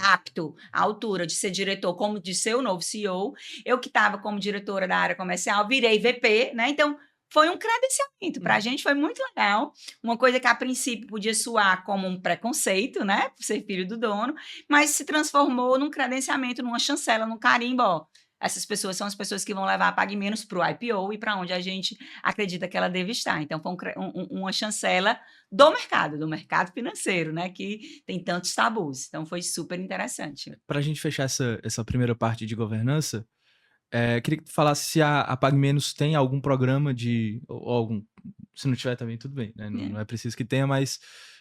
apto à altura de ser diretor, como de ser o novo CEO. Eu que estava como diretora da área comercial, virei VP, né? Então, foi um credenciamento. Para a gente foi muito legal. Uma coisa que, a princípio, podia soar como um preconceito, né? Por ser filho do dono, mas se transformou num credenciamento, numa chancela, num carimbo, ó. essas pessoas são as pessoas que vão levar a Pague Menos para o IPO e para onde a gente acredita que ela deve estar. Então, foi uma chancela do mercado financeiro, né? Que tem tantos tabus. Então, foi super interessante. Para a gente fechar essa primeira parte de governança, queria que tu falasse se a Pague Menos tem algum programa ou algum, se não tiver também tudo bem, né? Não é preciso que tenha, mas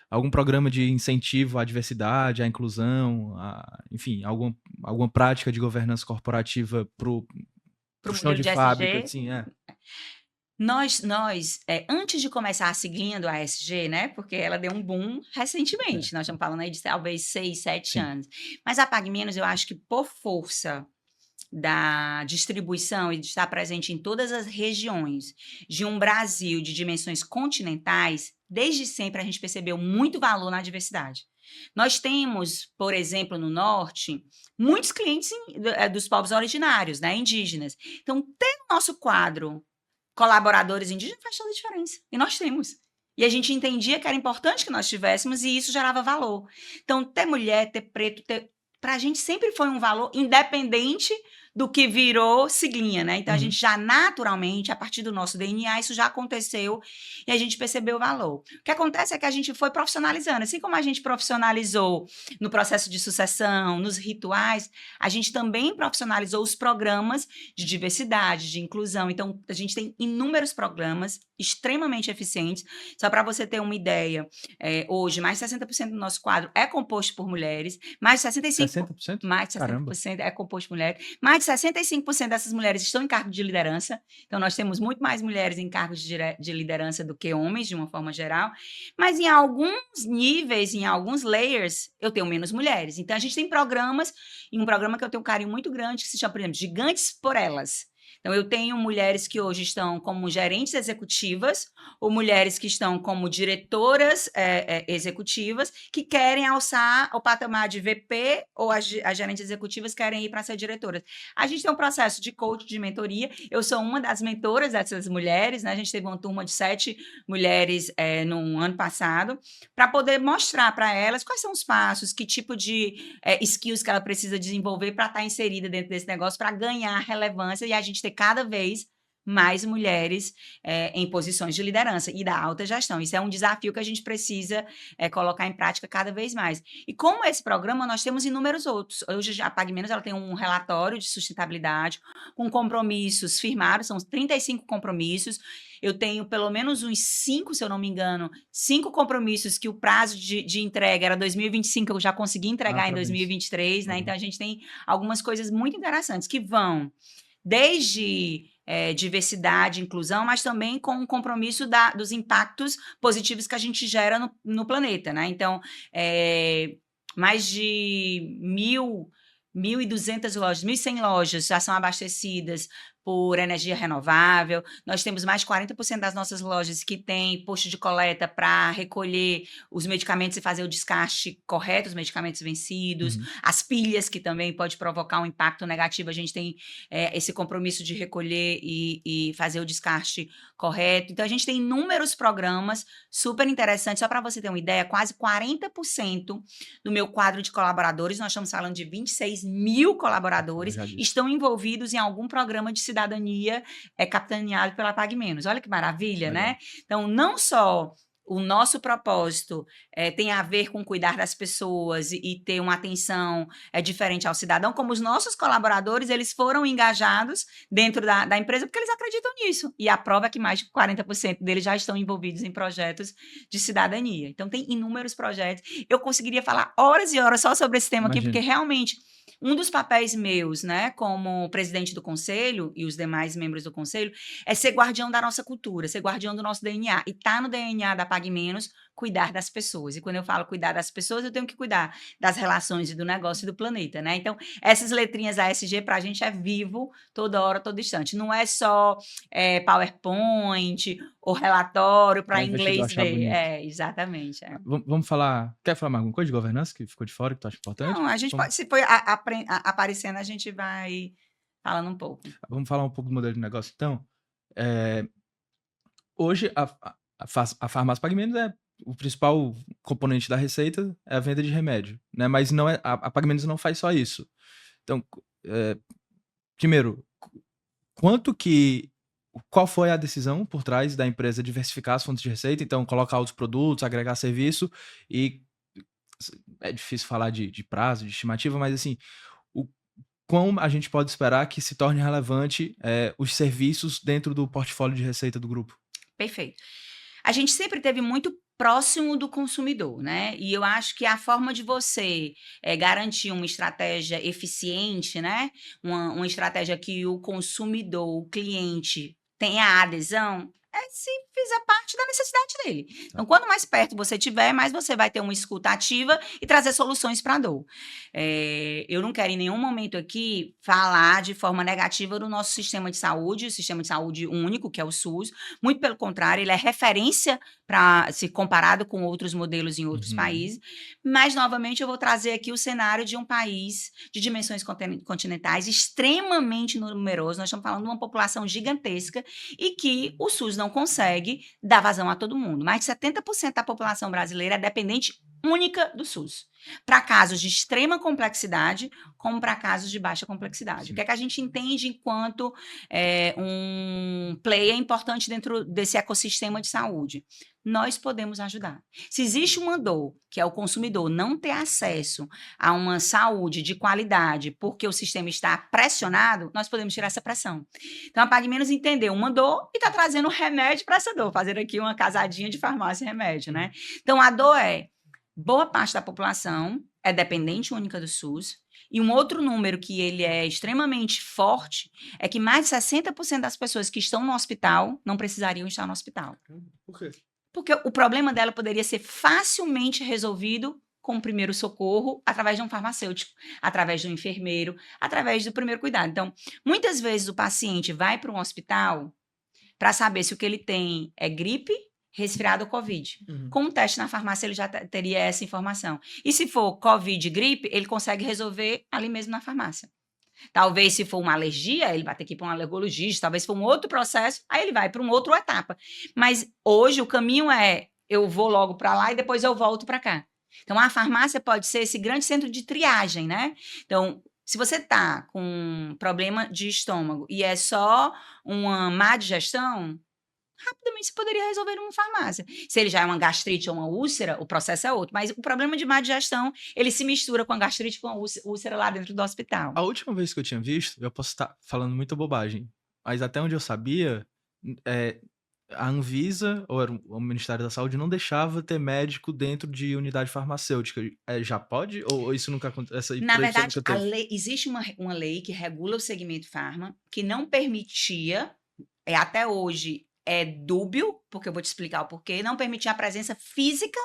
algum programa de incentivo à diversidade, à inclusão, enfim, alguma prática de governança corporativa pro Para o chão modelo de de fábrica, SG, assim, nós antes de começar a seguindo a ESG, né, porque ela deu um boom recentemente, nós estamos falando aí de talvez 6, 7 sim. anos, mas a Pague Menos, eu acho que por força da distribuição e de estar presente em todas as regiões de um Brasil de dimensões continentais, desde sempre a gente percebeu muito valor na diversidade. Nós temos, por exemplo, no norte, muitos clientes dos povos originários, né, indígenas. Então, ter no nosso quadro colaboradores indígenas faz toda a diferença. E nós temos. E a gente entendia que era importante que nós tivéssemos e isso gerava valor. Então, ter mulher, ter preto, para a gente sempre foi um valor independente do que virou siglinha, né? Então, a gente já naturalmente, a partir do nosso DNA, isso já aconteceu e a gente percebeu o valor. O que acontece é que a gente foi profissionalizando. Assim como a gente profissionalizou no processo de sucessão, nos rituais, a gente também profissionalizou os programas de diversidade, de inclusão. Então, a gente tem inúmeros programas extremamente eficientes. Só para você ter uma ideia, hoje, mais de 60% do nosso quadro é composto por mulheres, mais de 60%? mais de Caramba. 60% é composto por mulheres, mais de 65% dessas mulheres estão em cargo de liderança. Então, nós temos muito mais mulheres em cargos de liderança do que homens, de uma forma geral. Mas em alguns níveis, em alguns layers, eu tenho menos mulheres. Então, a gente tem programas, e um programa que eu tenho um carinho muito grande, que se chama, por exemplo, Gigantes por Elas. Então, eu tenho mulheres que hoje estão como gerentes executivas ou mulheres que estão como diretoras executivas que querem alçar o patamar de VP ou as gerentes executivas querem ir para ser diretoras. A gente tem um processo de coach, de mentoria. Eu sou uma das mentoras dessas mulheres, né? A gente teve uma turma de 7 mulheres no ano passado para poder mostrar para elas quais são os passos, que tipo de skills que ela precisa desenvolver para estar inserida dentro desse negócio, para ganhar relevância e a gente ter cada vez mais mulheres em posições de liderança e da alta gestão. Isso é um desafio que a gente precisa colocar em prática cada vez mais. E como esse programa, nós temos inúmeros outros. Hoje, a Pague Menos ela tem um relatório de sustentabilidade com compromissos firmados, são 35 compromissos. Eu tenho pelo menos uns 5, se eu não me engano, 5 compromissos que o prazo de entrega era 2025, eu já consegui entregar em 2023, né? Então, a gente tem algumas coisas muito interessantes que vão desde diversidade, inclusão, mas também com o compromisso dos impactos positivos que a gente gera no planeta, né? Então, mais de 1.200 lojas, 1.100 lojas já são abastecidas por energia renovável. Nós temos mais de 40% das nossas lojas que têm posto de coleta para recolher os medicamentos e fazer o descarte correto, os medicamentos vencidos. As pilhas, que também pode provocar um impacto negativo, a gente tem esse compromisso de recolher e fazer o descarte correto. Então, a gente tem inúmeros programas super interessantes. Só para você ter uma ideia, quase 40% do meu quadro de colaboradores, nós estamos falando de 26 mil colaboradores, estão envolvidos em algum programa de cidadania capitaneado pela Pague Menos. Olha que maravilha, né? Então, não só o nosso propósito tem a ver com cuidar das pessoas e ter uma atenção diferente ao cidadão, como os nossos colaboradores, eles foram engajados dentro da empresa porque eles acreditam nisso. E a prova é que mais de 40% deles já estão envolvidos em projetos de cidadania. Então, tem inúmeros projetos. Eu conseguiria falar horas e horas só sobre esse tema aqui, porque realmente um dos papéis meus, né, como presidente do conselho e os demais membros do conselho, é ser guardião da nossa cultura, ser guardião do nosso DNA. E tá no DNA da Pague Menos cuidar das pessoas. E quando eu falo cuidar das pessoas, eu tenho que cuidar das relações e do negócio e do planeta, né? Então, essas letrinhas ASG pra gente é vivo toda hora, todo instante. Não é só PowerPoint ou relatório para inglês ver. Exatamente. Vamos falar... Quer falar mais alguma coisa de governança que ficou de fora que tu acha importante? Não, a gente pode, se for aparecendo, a gente vai falando um pouco. Vamos falar um pouco do modelo de negócio, então. Hoje, a farmácia Pague Menos o principal componente da receita é a venda de remédio, né? Mas não a Pague Menos não faz só isso. Então, primeiro, quanto que qual foi a decisão por trás da empresa diversificar as fontes de receita? Então, colocar outros produtos, agregar serviço e é difícil falar de prazo, de estimativa, mas assim, o quão a gente pode esperar que se torne relevante os serviços dentro do portfólio de receita do grupo? Perfeito. A gente sempre teve muito próximo do consumidor, né? E eu acho que a forma de você garantir uma estratégia eficiente, né? Uma estratégia que o consumidor, o cliente, tenha adesão, é se fizer parte da necessidade dele. Então, Tá. quanto mais perto você tiver, mais você vai ter uma escuta ativa e trazer soluções para a dor. Eu não quero em nenhum momento aqui falar de forma negativa do nosso sistema de saúde, o sistema de saúde único, que é o SUS. Muito pelo contrário, ele é referência para se comparado com outros modelos em outros Uhum. países. Mas, novamente, eu vou trazer aqui o cenário de um país de dimensões continentais extremamente numeroso. Nós estamos falando de uma população gigantesca e que o SUS não consegue dar vazão a todo mundo. Mais de 70% da população brasileira é dependente única do SUS. Para casos de extrema complexidade, como para casos de baixa complexidade. Sim. O que é que a gente entende enquanto um player importante dentro desse ecossistema de saúde? Nós podemos ajudar. Se existe uma dor, que é o consumidor não ter acesso a uma saúde de qualidade porque o sistema está pressionado, nós podemos tirar essa pressão. Então, a Pague Menos entendeu uma dor e está trazendo remédio para essa dor, fazendo aqui uma casadinha de farmácia e remédio, né? Então, a dor boa parte da população é dependente única do SUS, e um outro número que ele é extremamente forte é que mais de 60% das pessoas que estão no hospital não precisariam estar no hospital. Por quê? Porque o problema dela poderia ser facilmente resolvido com o primeiro socorro, através de um farmacêutico, através de um enfermeiro, através do primeiro cuidado. Então, muitas vezes o paciente vai para um hospital para saber se o que ele tem é gripe, resfriado ou Covid. Uhum. Com um teste na farmácia, ele já teria essa informação. E se for Covid e gripe, ele consegue resolver ali mesmo na farmácia. Talvez, se for uma alergia, ele vai ter que ir para um alergologista. Talvez, se for um outro processo, aí ele vai para uma outra etapa. Mas hoje o caminho é: eu vou logo para lá e depois eu volto para cá. Então, a farmácia pode ser esse grande centro de triagem, né? Então, se você está com problema de estômago e é só uma má digestão, rapidamente você poderia resolver numa farmácia. Se ele já é uma gastrite ou uma úlcera, o processo é outro. Mas o problema de má digestão, ele se mistura com a gastrite e com a úlcera lá dentro do hospital. A última vez que eu tinha visto, eu posso estar falando muita bobagem, mas até onde eu sabia, eh, a Anvisa, ou era o Ministério da Saúde, não deixava ter médico dentro de unidade farmacêutica. Já pode? Ou isso nunca aconteceu? Essa Na proibição verdade, nunca teve? existe uma lei que regula o segmento farma, que não permitia, até hoje é dúbio, porque eu vou te explicar o porquê, não permitia a presença física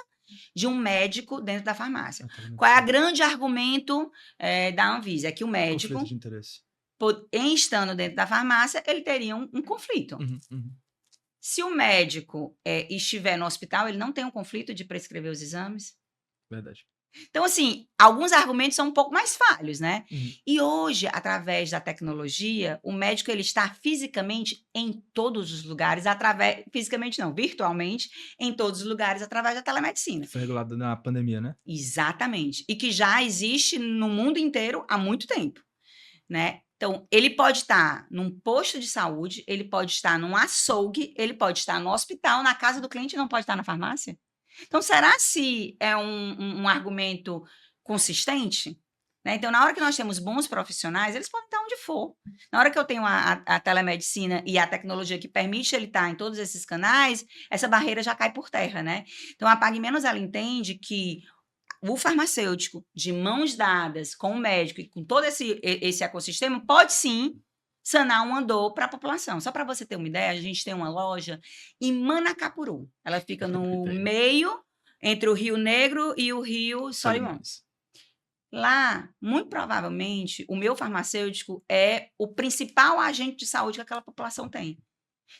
de um médico dentro da farmácia. Qual é o grande argumento da Anvisa? É que o Conflito médico, de interesse. em estando dentro da farmácia, ele teria um conflito. Uhum, uhum. Se o médico estiver no hospital, ele não tem um conflito de prescrever os exames. Verdade. Então, assim, alguns argumentos são um pouco mais falhos, né? Uhum. E hoje, através da tecnologia, o médico ele está fisicamente em todos os lugares, fisicamente não, virtualmente, em todos os lugares, através da telemedicina. Foi regulado na pandemia, né? Exatamente. E que já existe no mundo inteiro há muito tempo, né? Então, ele pode estar num posto de saúde, ele pode estar num açougue, ele pode estar no hospital, na casa do cliente e não pode estar na farmácia? Então, será se é um argumento consistente? Né? Então, na hora que nós temos bons profissionais, eles podem estar onde for. Na hora que eu tenho a telemedicina e a tecnologia que permite ele estar em todos esses canais, essa barreira já cai por terra, né? Então, a Pague Menos, ela entende que o farmacêutico, de mãos dadas com o médico e com todo esse ecossistema, pode sim sanar uma dor para a população. Só para você ter uma ideia, a gente tem uma loja em Manacapuru. Ela fica no meio entre o Rio Negro e o Rio Solimões. Lá, muito provavelmente, o meu farmacêutico é o principal agente de saúde que aquela população tem.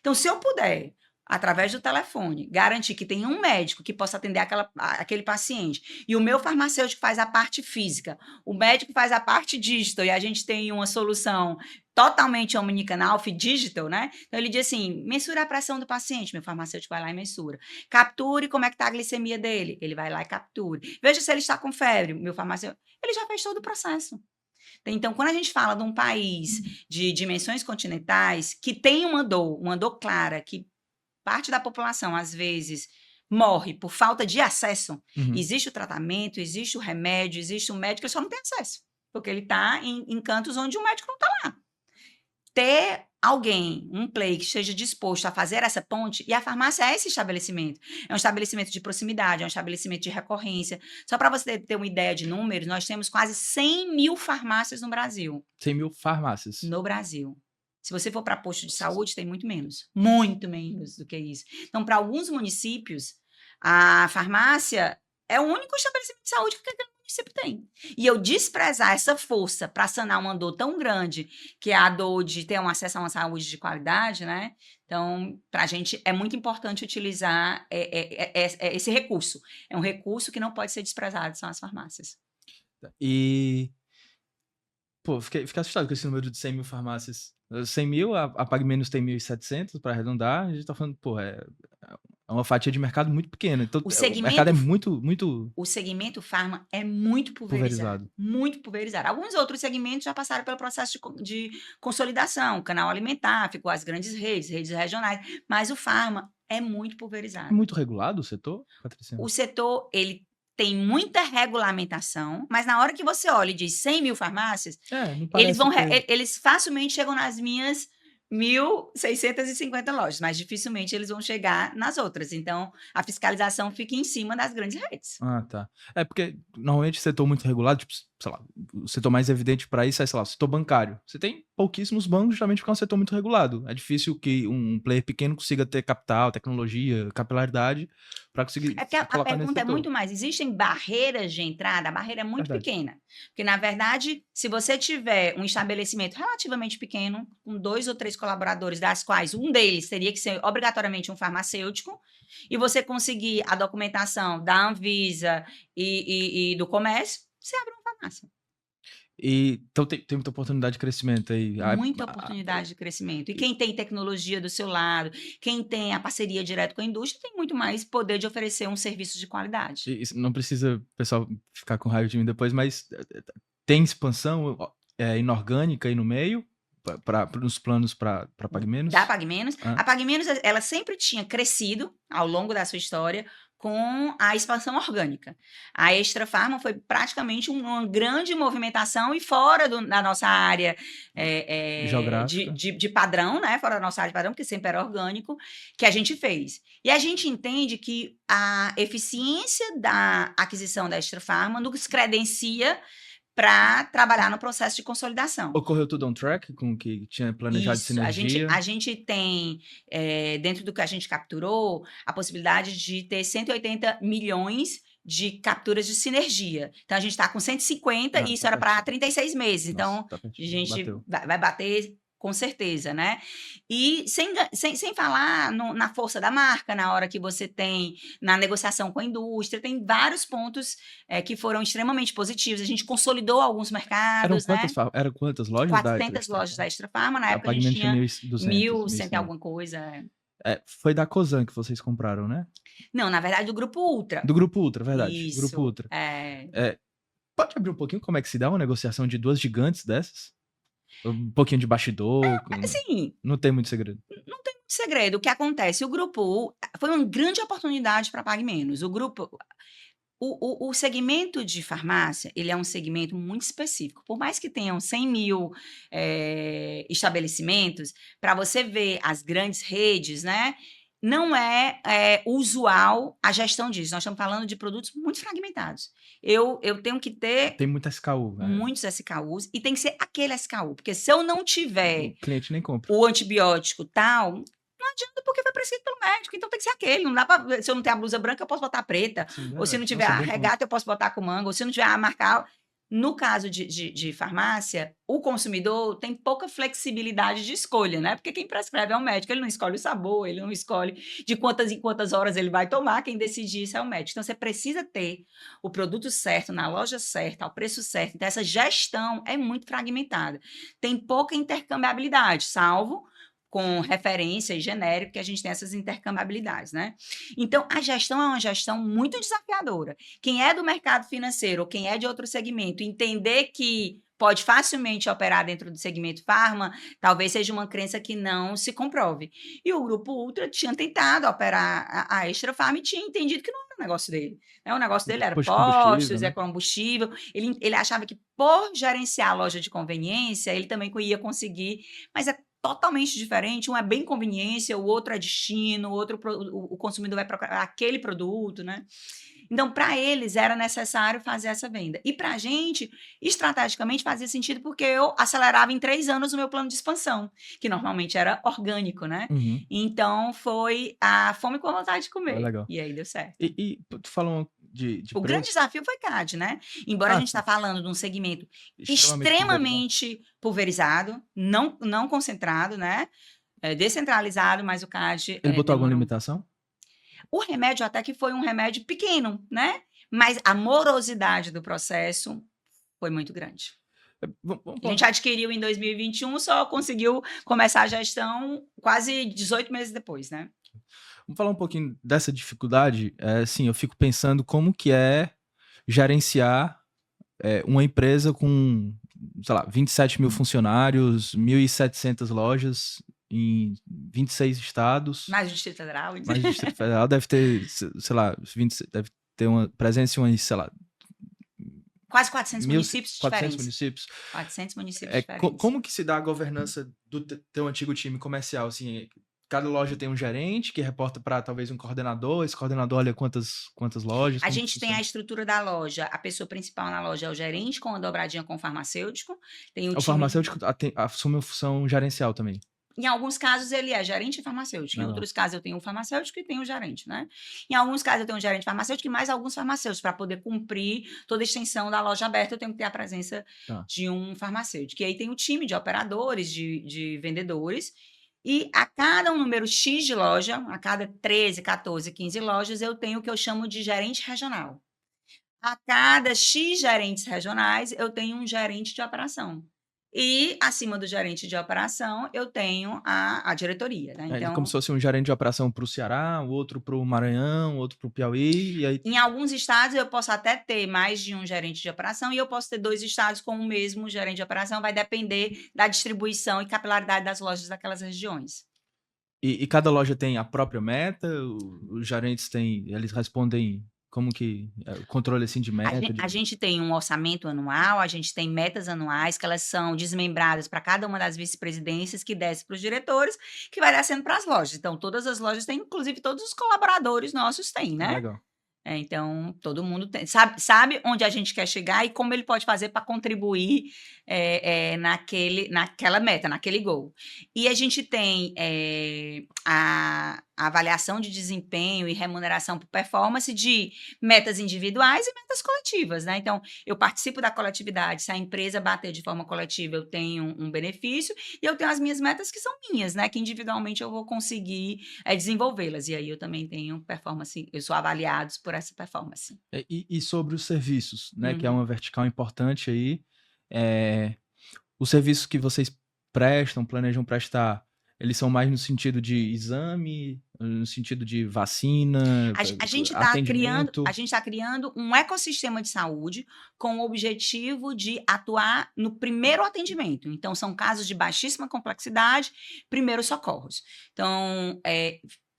Então, se eu puder, através do telefone, garantir que tem um médico que possa atender aquele paciente, e o meu farmacêutico faz a parte física, o médico faz a parte digital, e a gente tem uma solução totalmente omnicanal, digital, né? Então, ele diz assim, mensura a pressão do paciente, meu farmacêutico vai lá e mensura. Capture como é que está a glicemia dele, ele vai lá e capture. Veja se ele está com febre, meu farmacêutico, ele já fez todo o processo. Então, quando a gente fala de um país de dimensões continentais que tem uma dor clara, que parte da população, às vezes, morre por falta de acesso, Uhum. existe o tratamento, existe o remédio, existe o médico, ele só não tem acesso, porque ele está em cantos onde o médico não está lá. Ter alguém, um player que esteja disposto a fazer essa ponte, e a farmácia é esse estabelecimento. É um estabelecimento de proximidade, é um estabelecimento de recorrência. Só para você ter uma ideia de números, nós temos quase 100 mil farmácias no Brasil. 100 mil farmácias. No Brasil. Se você for para posto de Nossa. saúde, tem muito menos do que isso. Então, para alguns municípios, a farmácia é o único estabelecimento de saúde que aquele município tem. E eu desprezar essa força para sanar uma dor tão grande, que é a dor de ter um acesso a uma saúde de qualidade, né? Então, para a gente é muito importante utilizar esse recurso. É um recurso que não pode ser desprezado, são as farmácias. E, pô, fiquei assustado com esse número de 100 mil farmácias. 100 mil, a PagMenos tem 1.700, para arredondar. A gente tá falando, pô, é uma fatia de mercado muito pequena. Então, O o mercado é segmento muito O segmento farma é muito pulverizado, pulverizado. muito pulverizado. Alguns outros segmentos já passaram pelo processo de consolidação, canal alimentar, ficou as grandes redes regionais, mas o farma é muito É pulverizado. muito regulado o setor, Patricia? O setor, ele tem muita regulamentação, mas na hora que você olha e diz 100 mil farmácias, Não parece ter. eles facilmente chegam nas minhas 1.650 lojas, mas dificilmente eles vão chegar nas outras. Então, a fiscalização fica em cima das grandes redes. Ah, tá. É porque normalmente setor muito regulado, tipo, sei lá, o setor mais evidente para isso é, sei lá, o setor bancário. Você tem pouquíssimos bancos justamente porque é um setor muito regulado. É difícil que um player pequeno consiga ter capital, tecnologia, capilaridade para conseguir É porque se a colocar nesse pergunta é setor. muito mais, existem barreiras de entrada? A barreira é muito Verdade. pequena. Porque, na verdade, se você tiver um estabelecimento relativamente pequeno, com 2 ou 3 colaboradores, das quais um deles teria que ser obrigatoriamente um farmacêutico, e você conseguir a documentação da Anvisa e do comércio, você abre uma farmácia. Então tem muita oportunidade de crescimento aí. Muita oportunidade de crescimento. E quem tem tecnologia do seu lado, quem tem a parceria direto com a indústria, tem muito mais poder de oferecer um serviço de qualidade. Não precisa o pessoal ficar com raiva de mim depois, mas tem expansão inorgânica aí no meio, nos planos para PagMenos? Da PagMenos. Ah. A PagMenos, ela sempre tinha crescido ao longo da sua história com a expansão orgânica. A Extra Farma foi praticamente uma grande movimentação e fora da nossa área Geográfica. de padrão, né? Fora da nossa área de padrão, porque sempre era orgânico, que a gente fez. E a gente entende que a eficiência da aquisição da Extra Farma nos credencia para trabalhar no processo de consolidação. Ocorreu tudo on track com o que tinha planejado de Isso, sinergia? a gente tem, dentro do que a gente capturou, a possibilidade de ter 180 milhões de capturas de sinergia. Então, a gente está com 150 e isso era para 36 meses. Então, Nossa, tá a gente bateu. vai bater com certeza, né? E sem falar na força da marca, na hora que você tem na negociação com a indústria, tem vários pontos que foram extremamente positivos. A gente consolidou alguns mercados, Eram quantas lojas 400 lojas da Extra Farma, na época a gente tinha 1.100 e alguma coisa. Foi da Cosan que vocês compraram, né? Não, na verdade, do Grupo Ultra. Do Grupo Ultra, verdade. Isso, Grupo Ultra. Pode abrir um pouquinho como é que se dá uma negociação de duas gigantes dessas? Um pouquinho de bastidor? Assim, não tem muito segredo. Não tem muito segredo. O que acontece? O Grupo foi uma grande oportunidade para PagMenos. O segmento de farmácia, ele é um segmento muito específico. Por mais que tenham 100 mil estabelecimentos, para você ver as grandes redes, né? Não é usual a gestão disso. Nós estamos falando de produtos muito fragmentados. Eu tenho que ter... Tem muito SKU. Muitos SKUs. E tem que ser aquele SKU. Porque se eu não tiver... O cliente nem compra. O antibiótico tal... Não adianta porque foi prescrito pelo médico. Então tem que ser aquele. Não dá pra, se eu não tenho a blusa branca, eu posso botar a preta. Sim, ou se não tiver a regata, eu posso botar com manga. Ou se não tiver a marcar... No caso de farmácia, o consumidor tem pouca flexibilidade de escolha, né? Porque quem prescreve é o médico, ele não escolhe o sabor, ele não escolhe de quantas em quantas horas ele vai tomar, quem decide isso é o médico. Então, você precisa ter o produto certo, na loja certa, ao preço certo. Então, essa gestão é muito fragmentada. Tem pouca intercambiabilidade, salvo com referência e genérico, que a gente tem essas intercambiabilidades, né? Então, a gestão é uma gestão muito desafiadora. Quem é do mercado financeiro ou quem é de outro segmento, entender que pode facilmente operar dentro do segmento farma, talvez seja uma crença que não se comprove. E o Grupo Ultra tinha tentado operar a Extra Farm e tinha entendido que não era o negócio dele. Né? O negócio dele era Posto de combustível, postos, né? combustível. Ele achava que por gerenciar a loja de conveniência, ele também ia conseguir, mas é totalmente diferente, um é bem conveniência, o outro é destino, o consumidor vai procurar aquele produto, né? Então, para eles, era necessário fazer essa venda. E para a gente, estrategicamente, fazia sentido porque eu acelerava em 3 anos o meu plano de expansão, que normalmente era orgânico, né? Uhum. Então, foi a fome com a vontade de comer. Legal. E aí deu certo. E tu falou de O grande preço? desafio foi CAD, né? Embora a gente está falando de um segmento extremamente pulverizado, não concentrado, né? Descentralizado, mas o CAD Ele botou alguma demorou. limitação? O remédio até que foi um remédio pequeno, né? Mas a morosidade do processo foi muito grande. A gente adquiriu em 2021, só conseguiu começar a gestão quase 18 meses depois, né? Vamos falar um pouquinho dessa dificuldade. Assim, eu fico pensando como que é gerenciar uma empresa com, sei lá, 27 mil funcionários, 1.700 lojas em 26 estados. Mais o Distrito Federal. Mais o Distrito Federal deve ter, sei lá, deve ter uma presença em umas, sei lá, quase 400 municípios 400 diferentes. municípios. 400 municípios diferentes. Como que se dá a governança do teu antigo time comercial? Assim, cada loja tem um gerente que reporta para talvez um coordenador, esse coordenador olha quantas lojas. A gente tem a estrutura da loja, a pessoa principal na loja é o gerente, com a dobradinha com o farmacêutico. Tem o farmacêutico assume uma função gerencial também. Em alguns casos, ele é gerente farmacêutico. Em outros casos, eu tenho um farmacêutico e tenho um gerente, né? Em alguns casos, eu tenho um gerente farmacêutico e mais alguns farmacêuticos. Para poder cumprir toda a extensão da loja aberta, eu tenho que ter a presença de um farmacêutico. E aí tem o time de operadores, de vendedores. E a cada um número X de loja, a cada 13, 14, 15 lojas, eu tenho o que eu chamo de gerente regional. A cada X gerentes regionais, eu tenho um gerente de operação. E, acima do gerente de operação, eu tenho a diretoria. Né? Então, como se fosse um gerente de operação para o Ceará, outro para o Maranhão, outro para o Piauí. E aí... Em alguns estados, eu posso até ter mais de um gerente de operação e eu posso ter 2 estados com o mesmo gerente de operação. Vai depender da distribuição e capilaridade das lojas daquelas regiões. E cada loja tem a própria meta? Os gerentes eles respondem... Como que o controle assim de meta? A gente tem um orçamento anual, a gente tem metas anuais, que elas são desmembradas para cada uma das vice-presidências, que desce para os diretores, que vai descendo para as lojas. Então, todas as lojas têm, inclusive todos os colaboradores nossos têm, né? Legal. Então, todo mundo sabe onde a gente quer chegar e como ele pode fazer para contribuir naquela meta, naquele gol. E a gente tem a avaliação de desempenho e remuneração por performance de metas individuais e metas coletivas, né? Então, eu participo da coletividade. Se a empresa bater de forma coletiva, eu tenho um benefício e eu tenho as minhas metas que são minhas, né? Que individualmente eu vou conseguir desenvolvê-las. E aí eu também tenho performance, eu sou avaliado por essa performance. E sobre os serviços, né? Que é uma vertical importante aí. Os serviços que vocês planejam prestar, eles são mais no sentido de exame, no sentido de vacina, a gente está criando um ecossistema de saúde com o objetivo de atuar no primeiro atendimento. Então, são casos de baixíssima complexidade, primeiros socorros. Então,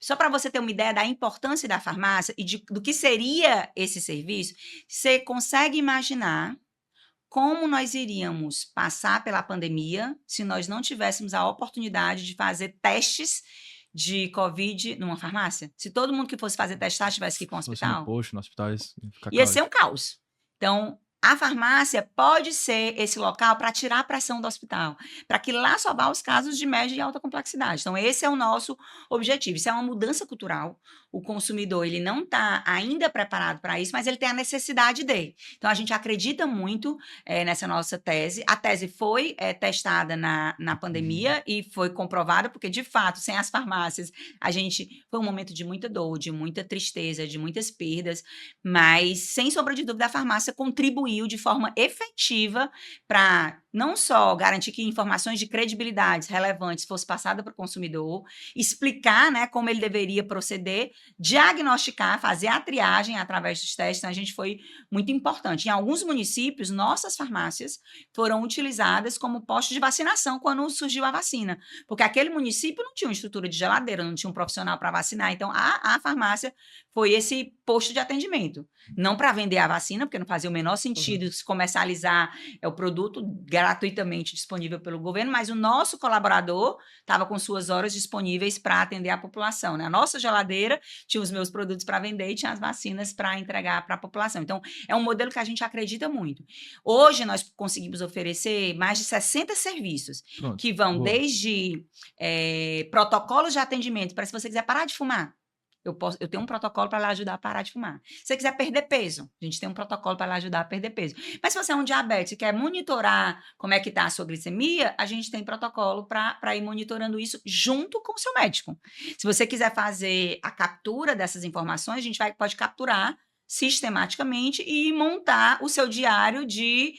só para você ter uma ideia da importância da farmácia e do que seria esse serviço, você consegue imaginar como nós iríamos passar pela pandemia se nós não tivéssemos a oportunidade de fazer testes de Covid numa farmácia? Se todo mundo que fosse fazer testagem tivesse que ir para um hospital? No posto, no hospital, ia ser um caos. Então, a farmácia pode ser esse local para tirar a pressão do hospital, para que lá só vá os casos de média e alta complexidade. Então, esse é o nosso objetivo. Isso é uma mudança cultural. O consumidor ele não está ainda preparado para isso, mas ele tem a necessidade dele. Então, a gente acredita muito nessa nossa tese. A tese foi testada na pandemia e foi comprovada, porque, de fato, sem as farmácias, foi um momento de muita dor, de muita tristeza, de muitas perdas, mas, sem sombra de dúvida, a farmácia contribuiu contribuiu de forma efetiva para não só garantir que informações de credibilidade relevantes fossem passadas para o consumidor, explicar, né, como ele deveria proceder, diagnosticar, fazer a triagem através dos testes. Então, a gente foi muito importante. Em alguns municípios, nossas farmácias foram utilizadas como postos de vacinação quando surgiu a vacina, porque aquele município não tinha uma estrutura de geladeira, não tinha um profissional para vacinar. Então, a farmácia foi esse posto de atendimento. Não para vender a vacina, porque não fazia o menor sentido se comercializar o produto gratuitamente disponível pelo governo, mas o nosso colaborador estava com suas horas disponíveis para atender a população, né? A nossa geladeira tinha os meus produtos para vender e tinha as vacinas para entregar para a população. Então, é um modelo que a gente acredita muito. Hoje, nós conseguimos oferecer mais de 60 serviços, que vão desde protocolos de atendimento, para se você quiser parar de fumar, eu tenho um protocolo para lhe ajudar a parar de fumar. Se você quiser perder peso, a gente tem um protocolo para lhe ajudar a perder peso. Mas se você é um diabético e quer monitorar como é que está a sua glicemia, a gente tem protocolo para ir monitorando isso junto com o seu médico. Se você quiser fazer a captura dessas informações, a gente pode capturar sistematicamente e montar o seu diário de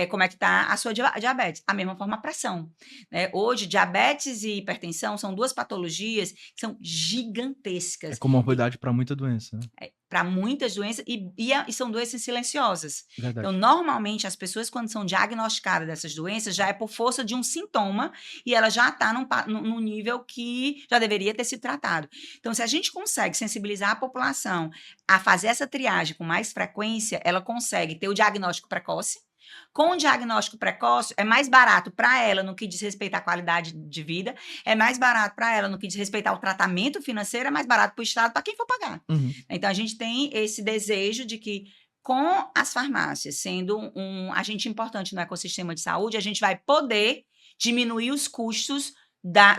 como é que está a sua diabetes. A mesma forma a pressão, né? Hoje, diabetes e hipertensão são duas patologias que são gigantescas. É comorbidade para muita doença, né? Para muitas doenças e são doenças silenciosas. Verdade. Então, normalmente, as pessoas, quando são diagnosticadas dessas doenças, já é por força de um sintoma e ela já está num nível que já deveria ter sido tratado. Então, se a gente consegue sensibilizar a população a fazer essa triagem com mais frequência, ela consegue ter o diagnóstico precoce. Com o diagnóstico precoce, é mais barato para ela no que diz respeito à qualidade de vida, é mais barato para ela no que diz respeito ao tratamento financeiro, é mais barato para o Estado, para quem for pagar. Então, a gente tem esse desejo de que, com as farmácias sendo um agente importante no ecossistema de saúde, a gente vai poder diminuir os custos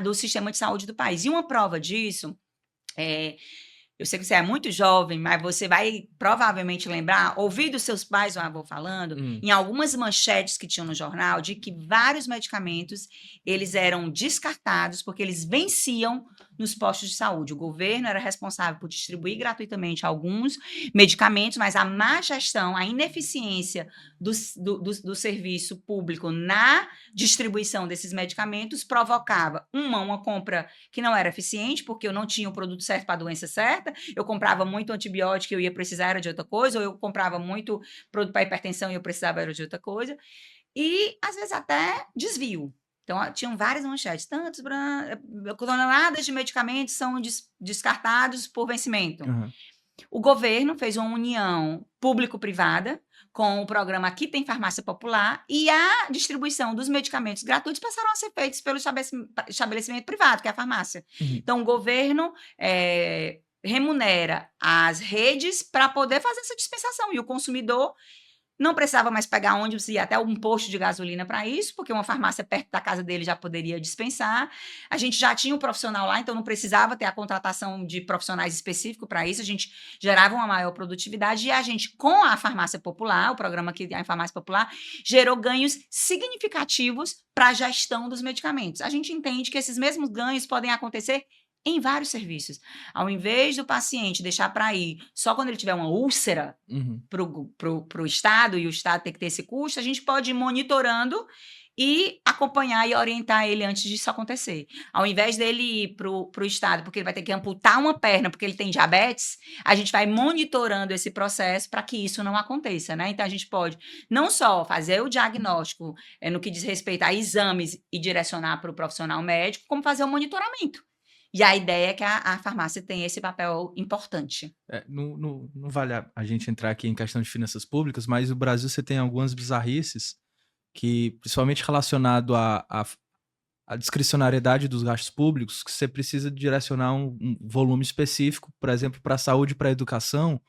do sistema de saúde do país. E uma prova disso eu sei que você é muito jovem, mas você vai provavelmente lembrar, ouvir dos seus pais ou avô falando, em algumas manchetes que tinham no jornal, de que vários medicamentos, eles eram descartados porque eles venciam nos postos de saúde. O governo era responsável por distribuir gratuitamente alguns medicamentos, mas a má gestão, a ineficiência do serviço público na distribuição desses medicamentos provocava, uma compra que não era eficiente, porque eu não tinha o produto certo para a doença certa, eu comprava muito antibiótico e eu ia precisar era de outra coisa, ou eu comprava muito produto para hipertensão e eu precisava era de outra coisa, e às vezes até desvio. Então, tinham várias manchetes, tantas toneladas de medicamentos são descartados por vencimento. O governo fez uma união público-privada com o programa Aqui Tem Farmácia Popular e a distribuição dos medicamentos gratuitos passaram a ser feitos pelo estabelecimento privado, que é a farmácia. Então, o governo remunera as redes para poder fazer essa dispensação e o consumidor não precisava mais pegar ônibus e ir até um posto de gasolina para isso, porque uma farmácia perto da casa dele já poderia dispensar. A gente já tinha um profissional lá, então não precisava ter a contratação de profissionais específicos para isso. A gente gerava uma maior produtividade e a gente, com a farmácia popular, o programa que a farmácia popular, gerou ganhos significativos para a gestão dos medicamentos. A gente entende que esses mesmos ganhos podem acontecer em vários serviços. Ao invés do paciente deixar para ir só quando ele tiver uma úlcera para o Estado, e o Estado tem que ter esse custo, a gente pode ir monitorando e acompanhar e orientar ele antes disso acontecer. Ao invés dele ir para o Estado, porque ele vai ter que amputar uma perna porque ele tem diabetes, a gente vai monitorando esse processo para que isso não aconteça, né? Então, a gente pode não só fazer o diagnóstico no que diz respeito a exames e direcionar para o profissional médico, como fazer o monitoramento. E a ideia é que a farmácia tem esse papel importante. Não vale a gente entrar aqui em questão de finanças públicas, mas no Brasil você tem algumas bizarrices que, principalmente relacionado à discricionariedade dos gastos públicos, que você precisa direcionar um volume específico, por exemplo, para a saúde e para a educação.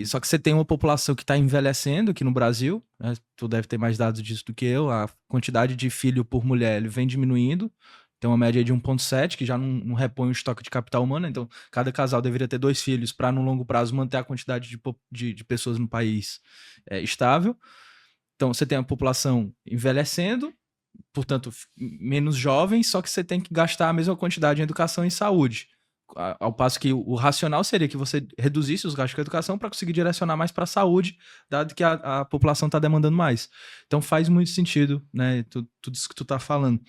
Só que você tem uma população que está envelhecendo aqui no Brasil, né? Tu deve ter mais dados disso do que eu, a quantidade de filho por mulher ele vem diminuindo. Tem uma média de 1,7, que já não repõe o estoque de capital humano. Então, cada casal deveria ter 2 filhos para, no longo prazo, manter a quantidade de pessoas no país estável. Então, você tem a população envelhecendo, portanto, menos jovens, só que você tem que gastar a mesma quantidade em educação e saúde. Ao passo que o racional seria que você reduzisse os gastos com a educação para conseguir direcionar mais para a saúde, dado que a população está demandando mais. Então faz muito sentido, né? Tudo isso que tu está falando.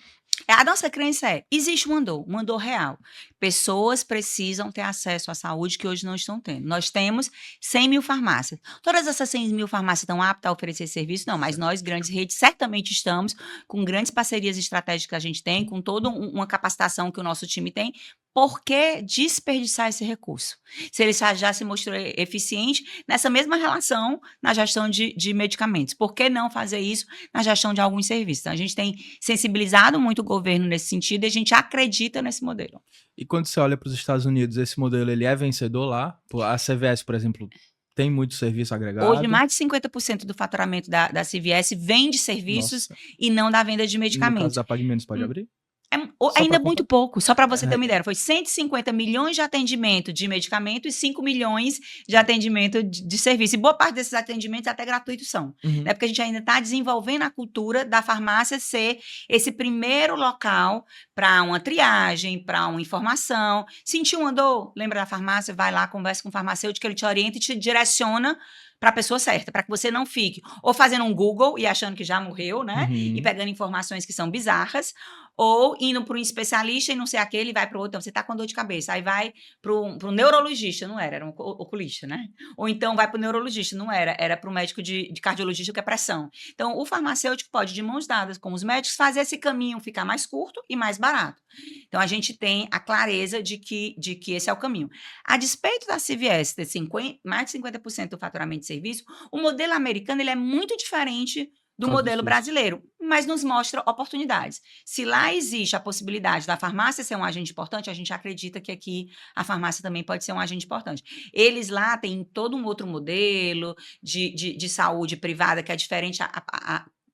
A nossa crença é, existe um andor real. Pessoas precisam ter acesso à saúde que hoje não estão tendo. Nós temos 100 mil farmácias. Todas essas 100 mil farmácias estão aptas a oferecer serviço? Não, mas nós, grandes redes, certamente estamos, com grandes parcerias estratégicas que a gente tem, com toda uma capacitação que o nosso time tem. Por que desperdiçar esse recurso? Se ele já se mostrou eficiente nessa mesma relação na gestão de medicamentos, por que não fazer isso na gestão de alguns serviços? Então, a gente tem sensibilizado muito o governo nesse sentido e a gente acredita nesse modelo. E quando você olha para os Estados Unidos, esse modelo ele é vencedor lá? A CVS, por exemplo, tem muito serviço agregado? Hoje, mais de 50% do faturamento da CVS vem de serviços e não da venda de medicamentos. No caso da Pague Menos, pode abrir? Ainda muito pouco, só para você ter uma ideia. Foi 150 milhões de atendimento de medicamento e 5 milhões de atendimento de serviço. E boa parte desses atendimentos até gratuitos são. Né? Porque a gente ainda está desenvolvendo a cultura da farmácia ser esse primeiro local para uma triagem, para uma informação. Sentiu uma dor? Lembra da farmácia? Vai lá, conversa com o farmacêutico, ele te orienta e te direciona para a pessoa certa, para que você não fique ou fazendo um Google e achando que já morreu, né? E pegando informações que são bizarras, ou indo para um especialista e não sei aquele, vai para o outro, então você está com dor de cabeça, aí vai para o neurologista, não era um oculista, né? Ou então vai para o neurologista, não era para o médico de cardiologista, que é pressão. Então, o farmacêutico pode, de mãos dadas com os médicos, fazer esse caminho ficar mais curto e mais barato. Então, a gente tem a clareza de que esse é o caminho. A despeito da CVS ter mais de 50% do faturamento de serviço, o modelo americano ele é muito diferente do modelo brasileiro, mas nos mostra oportunidades. Se lá existe a possibilidade da farmácia ser um agente importante, a gente acredita que aqui a farmácia também pode ser um agente importante. Eles lá têm todo um outro modelo de saúde privada que é diferente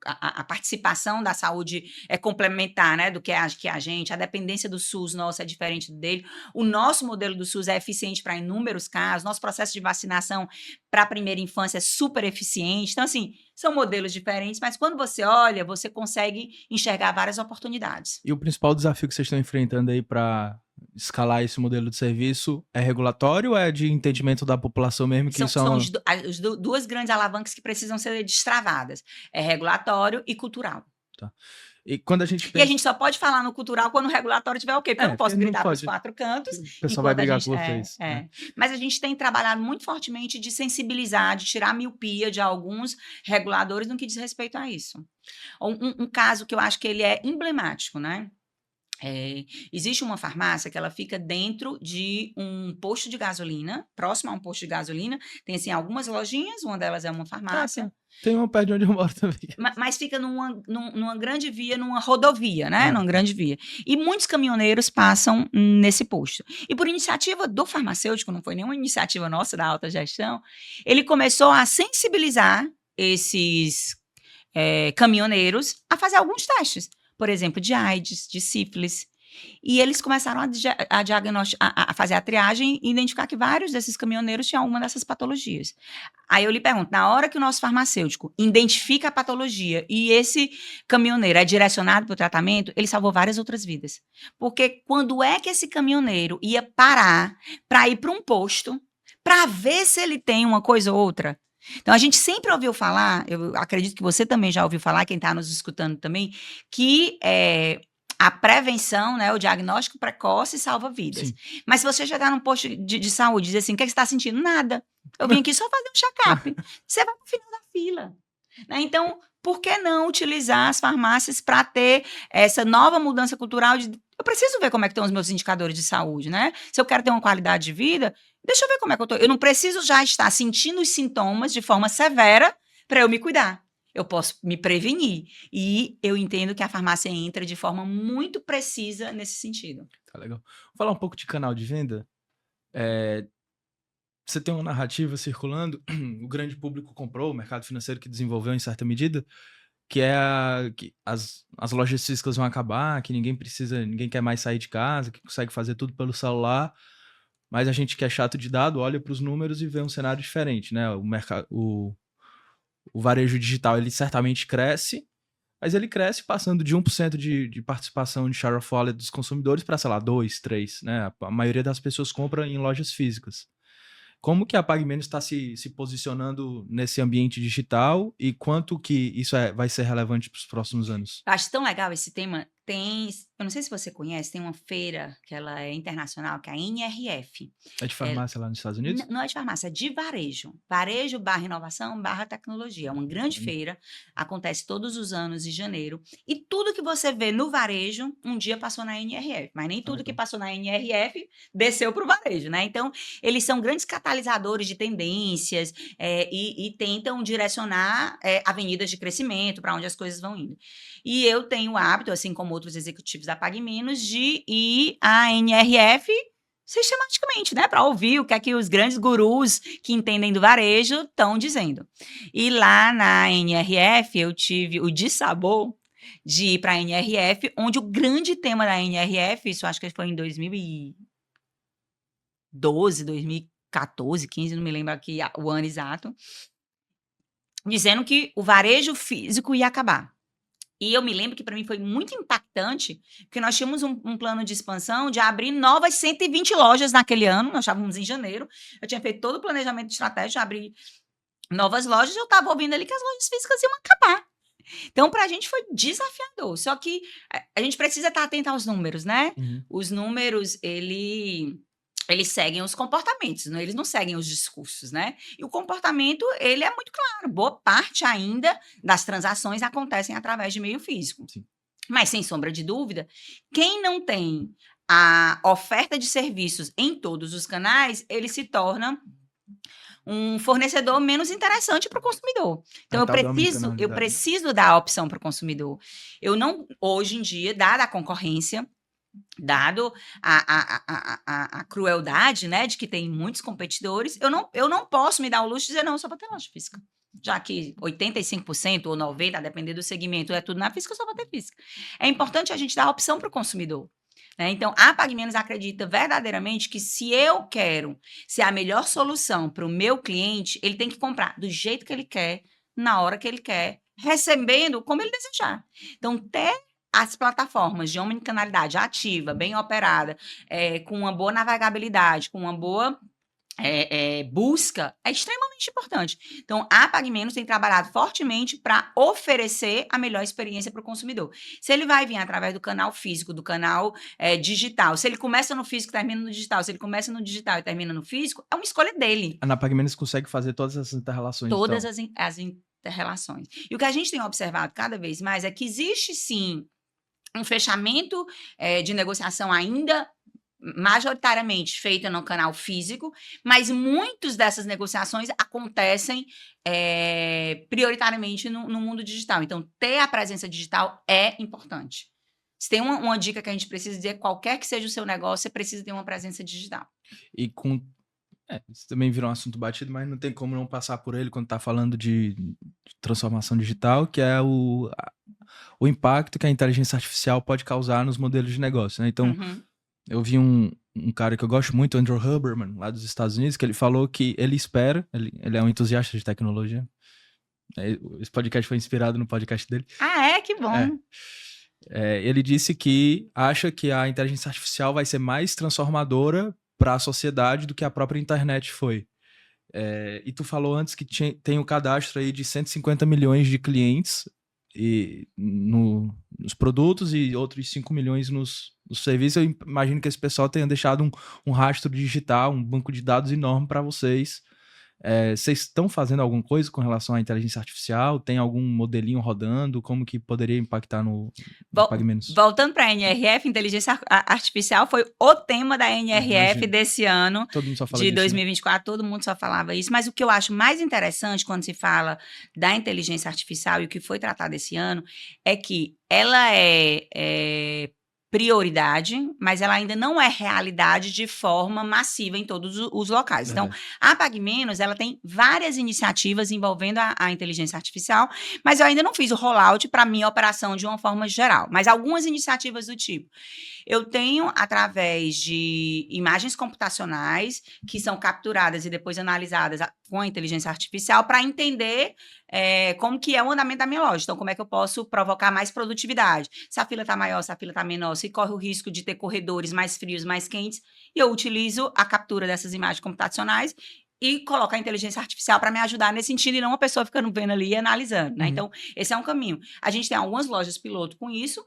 a participação da saúde é complementar, né, do que a gente, a dependência do SUS nossa é diferente dele, o nosso modelo do SUS é eficiente para inúmeros casos, nosso processo de vacinação para a primeira infância é super eficiente, então assim, são modelos diferentes, mas quando você olha, você consegue enxergar várias oportunidades. E o principal desafio que vocês estão enfrentando aí para escalar esse modelo de serviço é regulatório ou é de entendimento da população mesmo? Que são as duas grandes alavancas que precisam ser destravadas. É regulatório e cultural. Tá. E quando a gente pensa... E a gente só pode falar no cultural quando o regulatório tiver ok, porque eu não posso gritar para os 4 cantos. O pessoal vai brigar com vocês. Mas a gente tem trabalhado muito fortemente de sensibilizar, de tirar a miopia de alguns reguladores no que diz respeito a isso. Um caso que eu acho que ele é emblemático, né? Existe uma farmácia que ela fica dentro de um posto de gasolina, próximo a um posto de gasolina, tem assim algumas lojinhas, uma delas é uma farmácia. Tem uma perto de onde eu moro também. Mas fica numa grande via, numa rodovia, né? Numa grande via. E muitos caminhoneiros passam nesse posto. E por iniciativa do farmacêutico, não foi nenhuma iniciativa nossa da alta gestão, ele começou a sensibilizar esses caminhoneiros a fazer alguns testes. Por exemplo, de AIDS, de sífilis. E eles começaram a fazer a triagem e identificar que vários desses caminhoneiros tinham alguma dessas patologias. Aí eu lhe pergunto, na hora que o nosso farmacêutico identifica a patologia e esse caminhoneiro é direcionado para o tratamento, ele salvou várias outras vidas. Porque quando é que esse caminhoneiro ia parar para ir para um posto para ver se ele tem uma coisa ou outra? Então, a gente sempre ouviu falar, eu acredito que você também já ouviu falar, quem está nos escutando também, que a prevenção, né, o diagnóstico precoce salva vidas. Sim. Mas se você chegar num posto de saúde e dizer assim, o que você está sentindo? Nada. Eu vim aqui só fazer um check-up. Você vai para o final da fila. Né? Então, por que não utilizar as farmácias para ter essa nova mudança cultural de... Eu preciso ver como é que estão os meus indicadores de saúde, né? Se eu quero ter uma qualidade de vida, deixa eu ver como é que eu tô. Eu não preciso já estar sentindo os sintomas de forma severa para eu me cuidar. Eu posso me prevenir. E eu entendo que a farmácia entra de forma muito precisa nesse sentido. Tá legal. Vou falar um pouco de canal de venda. Você tem uma narrativa circulando, o grande público comprou, o mercado financeiro que desenvolveu em certa medida, que é que as lojas físicas vão acabar, que ninguém quer mais sair de casa, que consegue fazer tudo pelo celular, mas a gente que é chato de dado olha para os números e vê um cenário diferente, né? O varejo digital, ele certamente cresce, mas ele cresce passando de 1% de participação de share of wallet dos consumidores para, sei lá, 2, 3, né? A maioria das pessoas compra em lojas físicas. Como que a PagMenos está se posicionando nesse ambiente digital e quanto que isso vai ser relevante para os próximos anos? Eu acho tão legal esse tema. Eu não sei se você conhece, tem uma feira que ela é internacional, que é a NRF. É de farmácia lá nos Estados Unidos? Não é de farmácia, é de varejo. Varejo barra inovação barra tecnologia. É uma grande feira, acontece todos os anos em janeiro. E tudo que você vê no varejo, um dia passou na NRF. Mas nem tudo que passou na NRF desceu para o varejo, né? Então, eles são grandes catalisadores de tendências e tentam direcionar avenidas de crescimento para onde as coisas vão indo. E eu tenho o hábito, assim como outros executivos da PagMenos, de ir à NRF sistematicamente, né, para ouvir o que é que os grandes gurus que entendem do varejo estão dizendo. E lá na NRF eu tive o dissabor de ir para a NRF, onde o grande tema da NRF, isso acho que foi em 2012, 2014, 15, não me lembro aqui o ano exato, dizendo que o varejo físico ia acabar. E eu me lembro que para mim foi muito impactante, porque nós tínhamos um plano de expansão de abrir novas 120 lojas naquele ano, nós estávamos em janeiro, eu tinha feito todo o planejamento estratégico de abrir novas lojas, eu estava ouvindo ali que as lojas físicas iam acabar. Então, para a gente foi desafiador, só que a gente precisa estar atento aos números, né? Uhum. Os números, eles seguem os comportamentos, né? Eles não seguem os discursos, né? E o comportamento, ele é muito claro. Boa parte ainda das transações acontecem através de meio físico. Sim. Mas, sem sombra de dúvida, quem não tem a oferta de serviços em todos os canais, ele se torna um fornecedor menos interessante para o consumidor. Então, eu preciso dar a opção para o consumidor. Eu não, hoje em dia, dada a concorrência, dado a crueldade, né, de que tem muitos competidores, eu não posso me dar o luxo de dizer, não, só para ter loja física. Já que 85% ou 90%, a depender do segmento, é tudo na física, só para ter física. É importante a gente dar a opção para o consumidor. Né? Então, a PagMenos acredita verdadeiramente que se eu quero ser a melhor solução para o meu cliente, ele tem que comprar do jeito que ele quer, na hora que ele quer, recebendo como ele desejar. Então, ter as plataformas de omnicanalidade ativa, bem operada, com uma boa navegabilidade, com uma boa busca, é extremamente importante. Então, a PagMenos tem trabalhado fortemente para oferecer a melhor experiência para o consumidor. Se ele vai vir através do canal físico, do canal digital, se ele começa no físico e termina no digital, se ele começa no digital e termina no físico, é uma escolha dele. Na PagMenos consegue fazer todas essas inter-relações. Todas as inter-relações. E o que a gente tem observado cada vez mais é que existe, sim, um fechamento de negociação ainda majoritariamente feita no canal físico, mas muitas dessas negociações acontecem prioritariamente no mundo digital. Então, ter a presença digital é importante. Se tem uma dica que a gente precisa dizer, qualquer que seja o seu negócio, você precisa ter uma presença digital. E isso também virou um assunto batido, mas não tem como não passar por ele quando está falando de transformação digital, que é o impacto que a inteligência artificial pode causar nos modelos de negócio, né? Então, eu vi um cara que eu gosto muito, Andrew Huberman, lá dos Estados Unidos, que ele falou que ele espera, ele é um entusiasta de tecnologia. Esse podcast foi inspirado no podcast dele. Ah, que bom! Ele disse que acha que a inteligência artificial vai ser mais transformadora para a sociedade do que a própria internet foi. E tu falou antes que tem o cadastro aí de 150 milhões de clientes nos produtos e outros 5 milhões nos serviços. Eu imagino que esse pessoal tenha deixado um rastro digital, um banco de dados enorme para vocês. Vocês estão fazendo alguma coisa com relação à inteligência artificial? Tem algum modelinho rodando? Como que poderia impactar no PagMenos? Voltando para a NRF, inteligência artificial foi o tema da NRF desse ano, todo mundo só fala de disso, 2024, né? Todo mundo só falava isso, mas o que eu acho mais interessante quando se fala da inteligência artificial e o que foi tratado esse ano é que ela é prioridade, mas ela ainda não é realidade de forma massiva em todos os locais. Então, a PagMenos, ela tem várias iniciativas envolvendo a inteligência artificial, mas eu ainda não fiz o rollout para a minha operação de uma forma geral, mas algumas iniciativas do tipo. Eu tenho, através de imagens computacionais, que são capturadas e depois analisadas com a inteligência artificial, para entender como que é o andamento da minha loja. Então, como é que eu posso provocar mais produtividade? Se a fila está maior, se a fila está menor, se corre o risco de ter corredores mais frios, mais quentes, e eu utilizo a captura dessas imagens computacionais e coloco a inteligência artificial para me ajudar nesse sentido, e não uma pessoa ficando vendo ali e analisando, né? Então, esse é um caminho. A gente tem algumas lojas piloto com isso,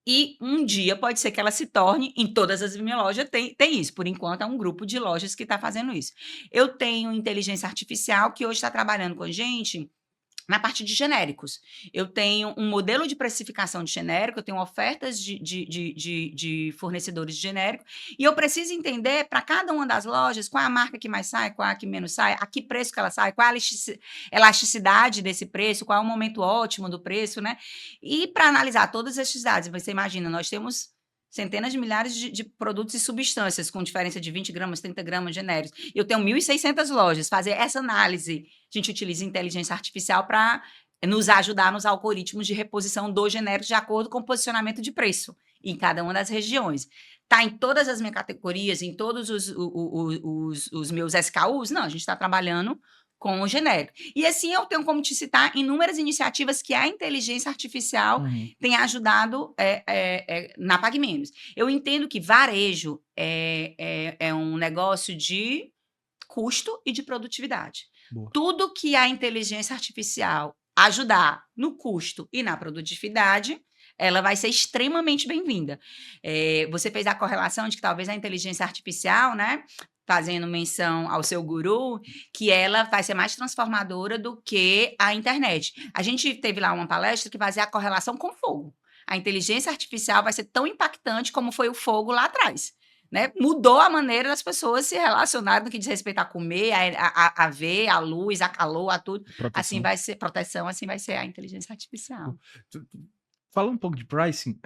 e um dia pode ser que ela se torne, em todas as minhas lojas tem isso. Por enquanto, é um grupo de lojas que está fazendo isso. Eu tenho inteligência artificial que hoje está trabalhando com a gente na parte de genéricos. Eu tenho um modelo de precificação de genérico, eu tenho ofertas de fornecedores de genérico, e eu preciso entender para cada uma das lojas qual é a marca que mais sai, qual é a que menos sai, a que preço que ela sai, qual é a elasticidade desse preço, qual é o momento ótimo do preço, né? E para analisar todos esses dados, você imagina, nós temos centenas de milhares de produtos e substâncias com diferença de 20 gramas, 30 gramas genéricos. Eu tenho 1.600 lojas. Fazer essa análise, a gente utiliza inteligência artificial para nos ajudar nos algoritmos de reposição do genérico de acordo com o posicionamento de preço em cada uma das regiões. Está em todas as minhas categorias, em todos os meus SKUs? Não, a gente está trabalhando com o genérico. E assim eu tenho como te citar inúmeras iniciativas que a inteligência artificial tem ajudado na Pague Menos. Eu entendo que varejo é um negócio de custo e de produtividade. Boa. Tudo que a inteligência artificial ajudar no custo e na produtividade, ela vai ser extremamente bem-vinda. Você fez a correlação de que talvez a inteligência artificial, né, fazendo menção ao seu guru, que ela vai ser mais transformadora do que a internet. A gente teve lá uma palestra que fazia a correlação com fogo. A inteligência artificial vai ser tão impactante como foi o fogo lá atrás. Né? Mudou a maneira das pessoas se relacionarem no que diz respeito a comer, a ver, a luz, a calor, a tudo. Proteção. Assim vai ser proteção, assim vai ser a inteligência artificial. Fala um pouco de pricing.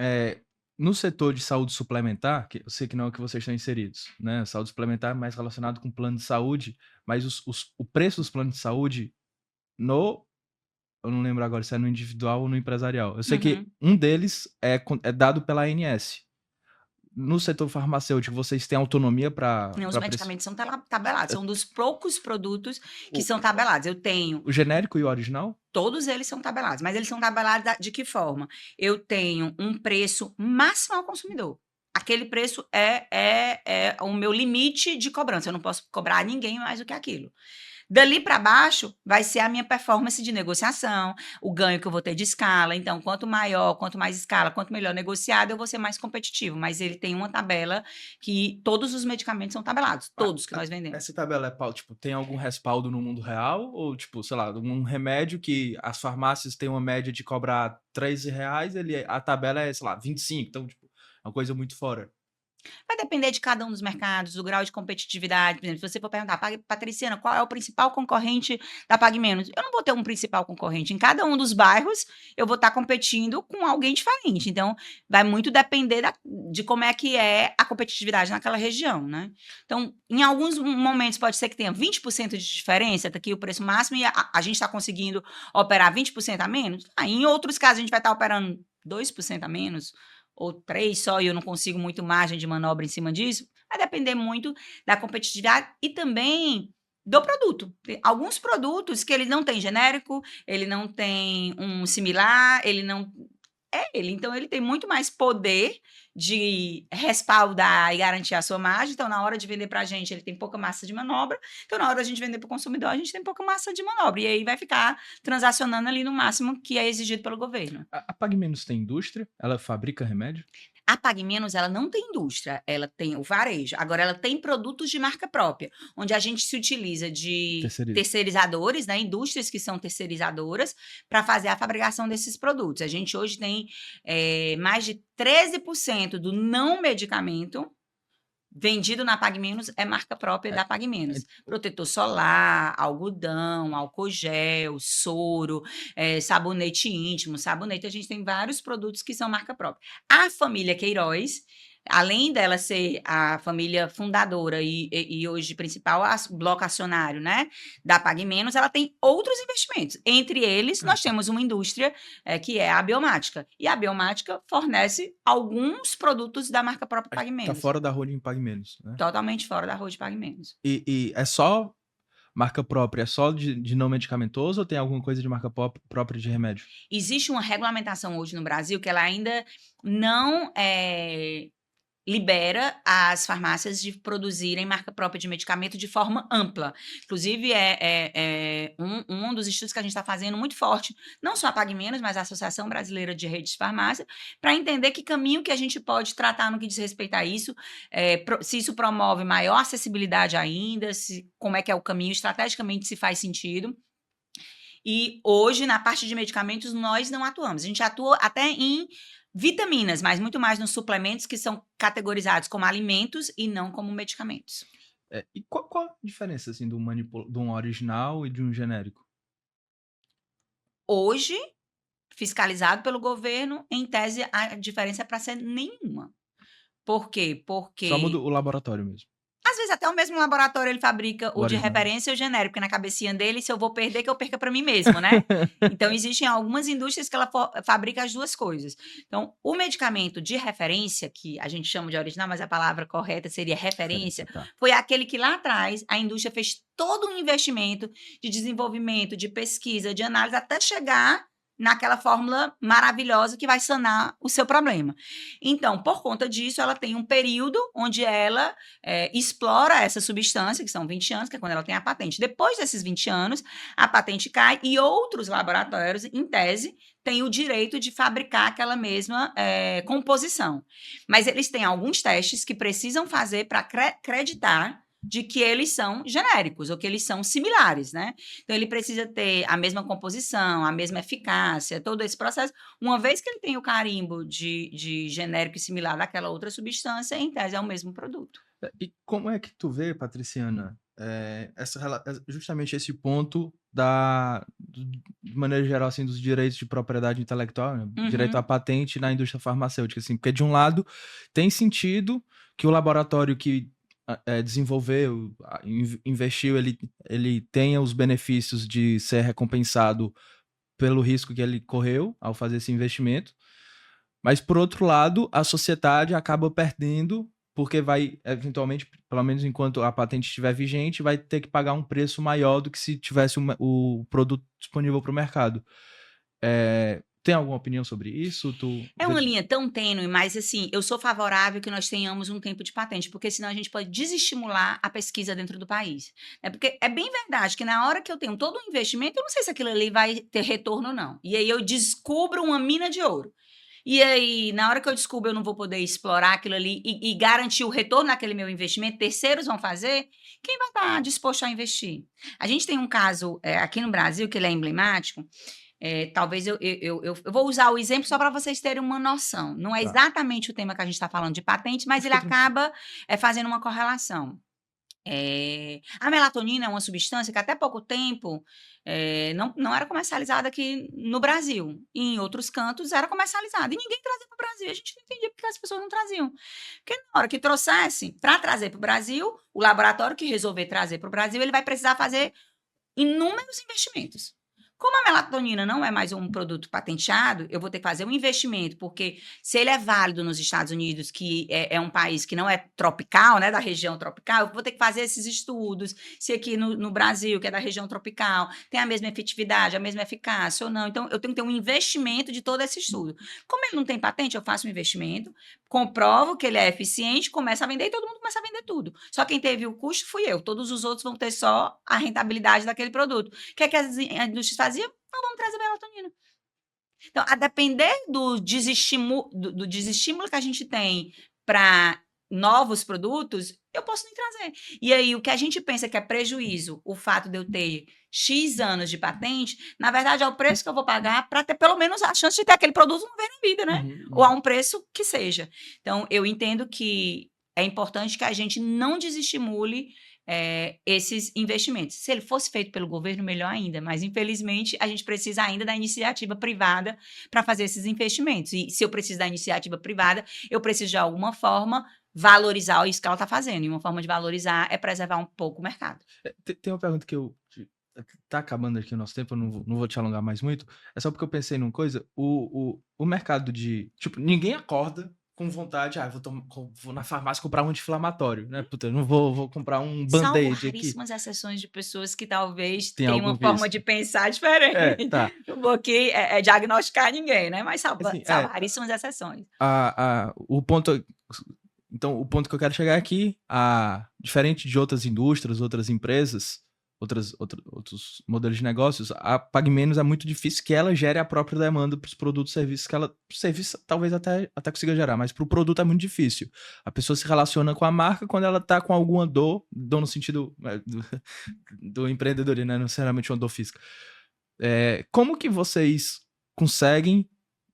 No setor de saúde suplementar, que eu sei que não é o que vocês estão inseridos, né? Saúde suplementar é mais relacionado com plano de saúde, mas o preço dos planos de saúde eu não lembro agora se é no individual ou no empresarial. Eu sei que um deles é dado pela ANS. No setor farmacêutico, vocês têm autonomia para... Os medicamentos são tabelados, são dos poucos produtos que são tabelados. Eu tenho... O genérico e o original? Todos eles são tabelados, mas eles são tabelados de que forma? Eu tenho um preço máximo ao consumidor. Aquele preço é o meu limite de cobrança. Eu não posso cobrar a ninguém mais do que aquilo. Dali para baixo vai ser a minha performance de negociação, o ganho que eu vou ter de escala. Então, quanto maior, quanto mais escala, quanto melhor negociado, eu vou ser mais competitivo. Mas ele tem uma tabela que todos os medicamentos são tabelados, todos que nós vendemos. Essa tabela tem algum respaldo no mundo real? Ou, sei lá, um remédio que as farmácias têm uma média de cobrar R$13, a tabela é, sei lá, 25. Então, uma coisa muito fora. Vai depender de cada um dos mercados, do grau de competitividade. Por exemplo, se você for perguntar, Patriciana, qual é o principal concorrente da Pague Menos? Eu não vou ter um principal concorrente. Em cada um dos bairros, eu vou estar competindo com alguém diferente. Então, vai muito depender de como é que é a competitividade naquela região, né? Então, em alguns momentos, pode ser que tenha 20% de diferença, tá aqui o preço máximo, e a gente está conseguindo operar 20% a menos. Em outros casos, a gente vai estar operando 2% a menos, ou 3 só, e eu não consigo muito margem de manobra em cima disso, vai depender muito da competitividade e também do produto. Tem alguns produtos que ele não tem genérico, ele não tem um similar, ele não... Então ele tem muito mais poder de respaldar e garantir a sua margem. Então, na hora de vender para a gente, ele tem pouca massa de manobra. Então, na hora da gente vender para o consumidor, a gente tem pouca massa de manobra. E aí vai ficar transacionando ali no máximo que é exigido pelo governo. A Pague Menos tem indústria? Ela fabrica remédio? A Pague Menos, ela não tem indústria, ela tem o varejo. Agora, ela tem produtos de marca própria, onde a gente se utiliza de terceirizadores, né, indústrias que são terceirizadoras, para fazer a fabricação desses produtos. A gente hoje tem mais de 13% do não medicamento vendido na Pague Menos é marca própria da Pague Menos. Protetor solar, algodão, álcool gel, soro, sabonete íntimo. Sabonete, a gente tem vários produtos que são marca própria. A família Queiroz, além dela ser a família fundadora e hoje principal bloco acionário, né, da Pague Menos, ela tem outros investimentos. Entre eles, nós temos uma indústria que é a Biomática. E a Biomática fornece alguns produtos da marca própria Pague Menos. Tá fora da holding Pague Menos, né? Totalmente fora da holding Pague Menos. E é só marca própria é só de não medicamentoso ou tem alguma coisa de marca própria de remédio? Existe uma regulamentação hoje no Brasil que ela ainda não libera as farmácias de produzirem marca própria de medicamento de forma ampla. Inclusive, um dos estudos que a gente está fazendo muito forte, não só a Pague Menos, mas a Associação Brasileira de Redes de Farmácia, para entender que caminho que a gente pode tratar no que diz respeito a isso, se isso promove maior acessibilidade ainda, como é que é o caminho, estrategicamente se faz sentido. E hoje, na parte de medicamentos, nós não atuamos. A gente atua até em vitaminas, mas muito mais nos suplementos que são categorizados como alimentos e não como medicamentos. E qual a diferença, assim, de um original e de um genérico? Hoje, fiscalizado pelo governo, em tese, a diferença é para ser nenhuma. Por quê? Só muda Porque o laboratório mesmo, às vezes até o mesmo laboratório ele fabrica o o de original. referência e o genérico, porque na cabecinha dele, se eu vou perder, que eu perca para mim mesmo, né? Então, existem algumas indústrias que ela fabrica as duas coisas. Então, o medicamento de referência, que a gente chama de original, mas a palavra correta seria referência, Tá. foi aquele que lá atrás a indústria fez todo um investimento de desenvolvimento, de pesquisa, de análise, até chegar naquela fórmula maravilhosa que vai sanar o seu problema. Então, por conta disso, ela tem um período onde ela explora essa substância, que são 20 anos, que é quando ela tem a patente. Depois desses 20 anos, a patente cai e outros laboratórios, em tese, têm o direito de fabricar aquela mesma composição. Mas eles têm alguns testes que precisam fazer para acreditar de que eles são genéricos ou que eles são similares, né? Então, ele precisa ter a mesma composição, a mesma eficácia, todo esse processo. Uma vez que ele tem o carimbo de genérico e similar daquela outra substância, em tese é o mesmo produto. E como é que tu vê, Patriciana, justamente esse ponto de maneira geral, assim, dos direitos de propriedade intelectual, né? Direito à Uhum. patente na indústria farmacêutica, assim, porque de um lado tem sentido que o laboratório que desenvolveu, investiu, ele tenha os benefícios de ser recompensado pelo risco que ele correu ao fazer esse investimento, mas por outro lado, a sociedade acaba perdendo, porque vai, eventualmente, pelo menos enquanto a patente estiver vigente, vai ter que pagar um preço maior do que se tivesse o produto disponível para o mercado. Tem alguma opinião sobre isso? É uma linha tão tênue, mas assim, eu sou favorável que nós tenhamos um tempo de patente, porque senão a gente pode desestimular a pesquisa dentro do país. Porque é bem verdade que na hora que eu tenho todo um investimento, eu não sei se aquilo ali vai ter retorno ou não. E aí eu descubro uma mina de ouro. E aí, na hora que eu descubro, eu não vou poder explorar aquilo ali e garantir o retorno naquele meu investimento, terceiros vão fazer, quem vai estar disposto a investir? A gente tem um caso aqui no Brasil, que ele é emblemático, talvez eu vou usar o exemplo só para vocês terem uma noção. Não é Tá. exatamente o tema que a gente está falando de patente, mas ele Fica tranquilo. acaba fazendo uma correlação. A melatonina é uma substância que até pouco tempo não era comercializada aqui no Brasil. E em outros cantos era comercializada. E ninguém trazia para o Brasil. A gente não entendia porque as pessoas não traziam. Porque na hora que trouxesse, para trazer para o Brasil, o laboratório que resolver trazer para o Brasil, ele vai precisar fazer inúmeros investimentos. Como a melatonina não é mais um produto patenteado, eu vou ter que fazer um investimento, porque se ele é válido nos Estados Unidos, que é um país que não é tropical, né, da região tropical, eu vou ter que fazer esses estudos, se aqui no Brasil, que é da região tropical, tem a mesma efetividade, a mesma eficácia ou não. Então, eu tenho que ter um investimento de todo esse estudo. Como ele não tem patente, eu faço um investimento, comprovo que ele é eficiente, começa a vender e todo mundo começa a vender tudo. Só quem teve o custo fui eu, todos os outros vão ter só a rentabilidade daquele produto. O que é que as indústrias faziam? Não, vamos trazer melatonina. Então, a depender do desestímulo que a gente tem para novos produtos, eu posso nem trazer. E aí, o que a gente pensa que é prejuízo, o fato de eu ter X anos de patente, na verdade é o preço que eu vou pagar para ter pelo menos a chance de ter aquele produto uma vez na vida, né? Ou a um preço que seja. Então, eu entendo que é importante que a gente não desestimule esses investimentos. Se ele fosse feito pelo governo, melhor ainda, mas infelizmente a gente precisa ainda da iniciativa privada para fazer esses investimentos. E se eu preciso da iniciativa privada, eu preciso de alguma forma valorizar isso que ela está fazendo. E uma forma de valorizar é preservar um pouco o mercado. Tem uma pergunta que tá acabando aqui o nosso tempo, eu não vou te alongar mais muito. É só porque eu pensei numa coisa, o mercado de, tipo, ninguém acorda com vontade, vou na farmácia comprar um anti-inflamatório, né? Puta, eu não vou comprar um Salvo band-aid aqui. raríssimas exceções de pessoas que talvez Tem tenham algum uma forma de vício. pensar É, diferente. tá. Não vou aqui diagnosticar ninguém, né? Mas Assim, salvo raríssimas exceções. o ponto. Então, o ponto que eu quero chegar aqui, diferente de outras indústrias, outras empresas, outros modelos de negócios, a PagMenos é muito difícil que ela gere a própria demanda para os produtos e serviços que ela. Serviço talvez até consiga gerar, mas para o produto é muito difícil. A pessoa se relaciona com a marca quando ela está com alguma dor no sentido do empreendedorismo, né? Não necessariamente uma dor física. Como que vocês conseguem.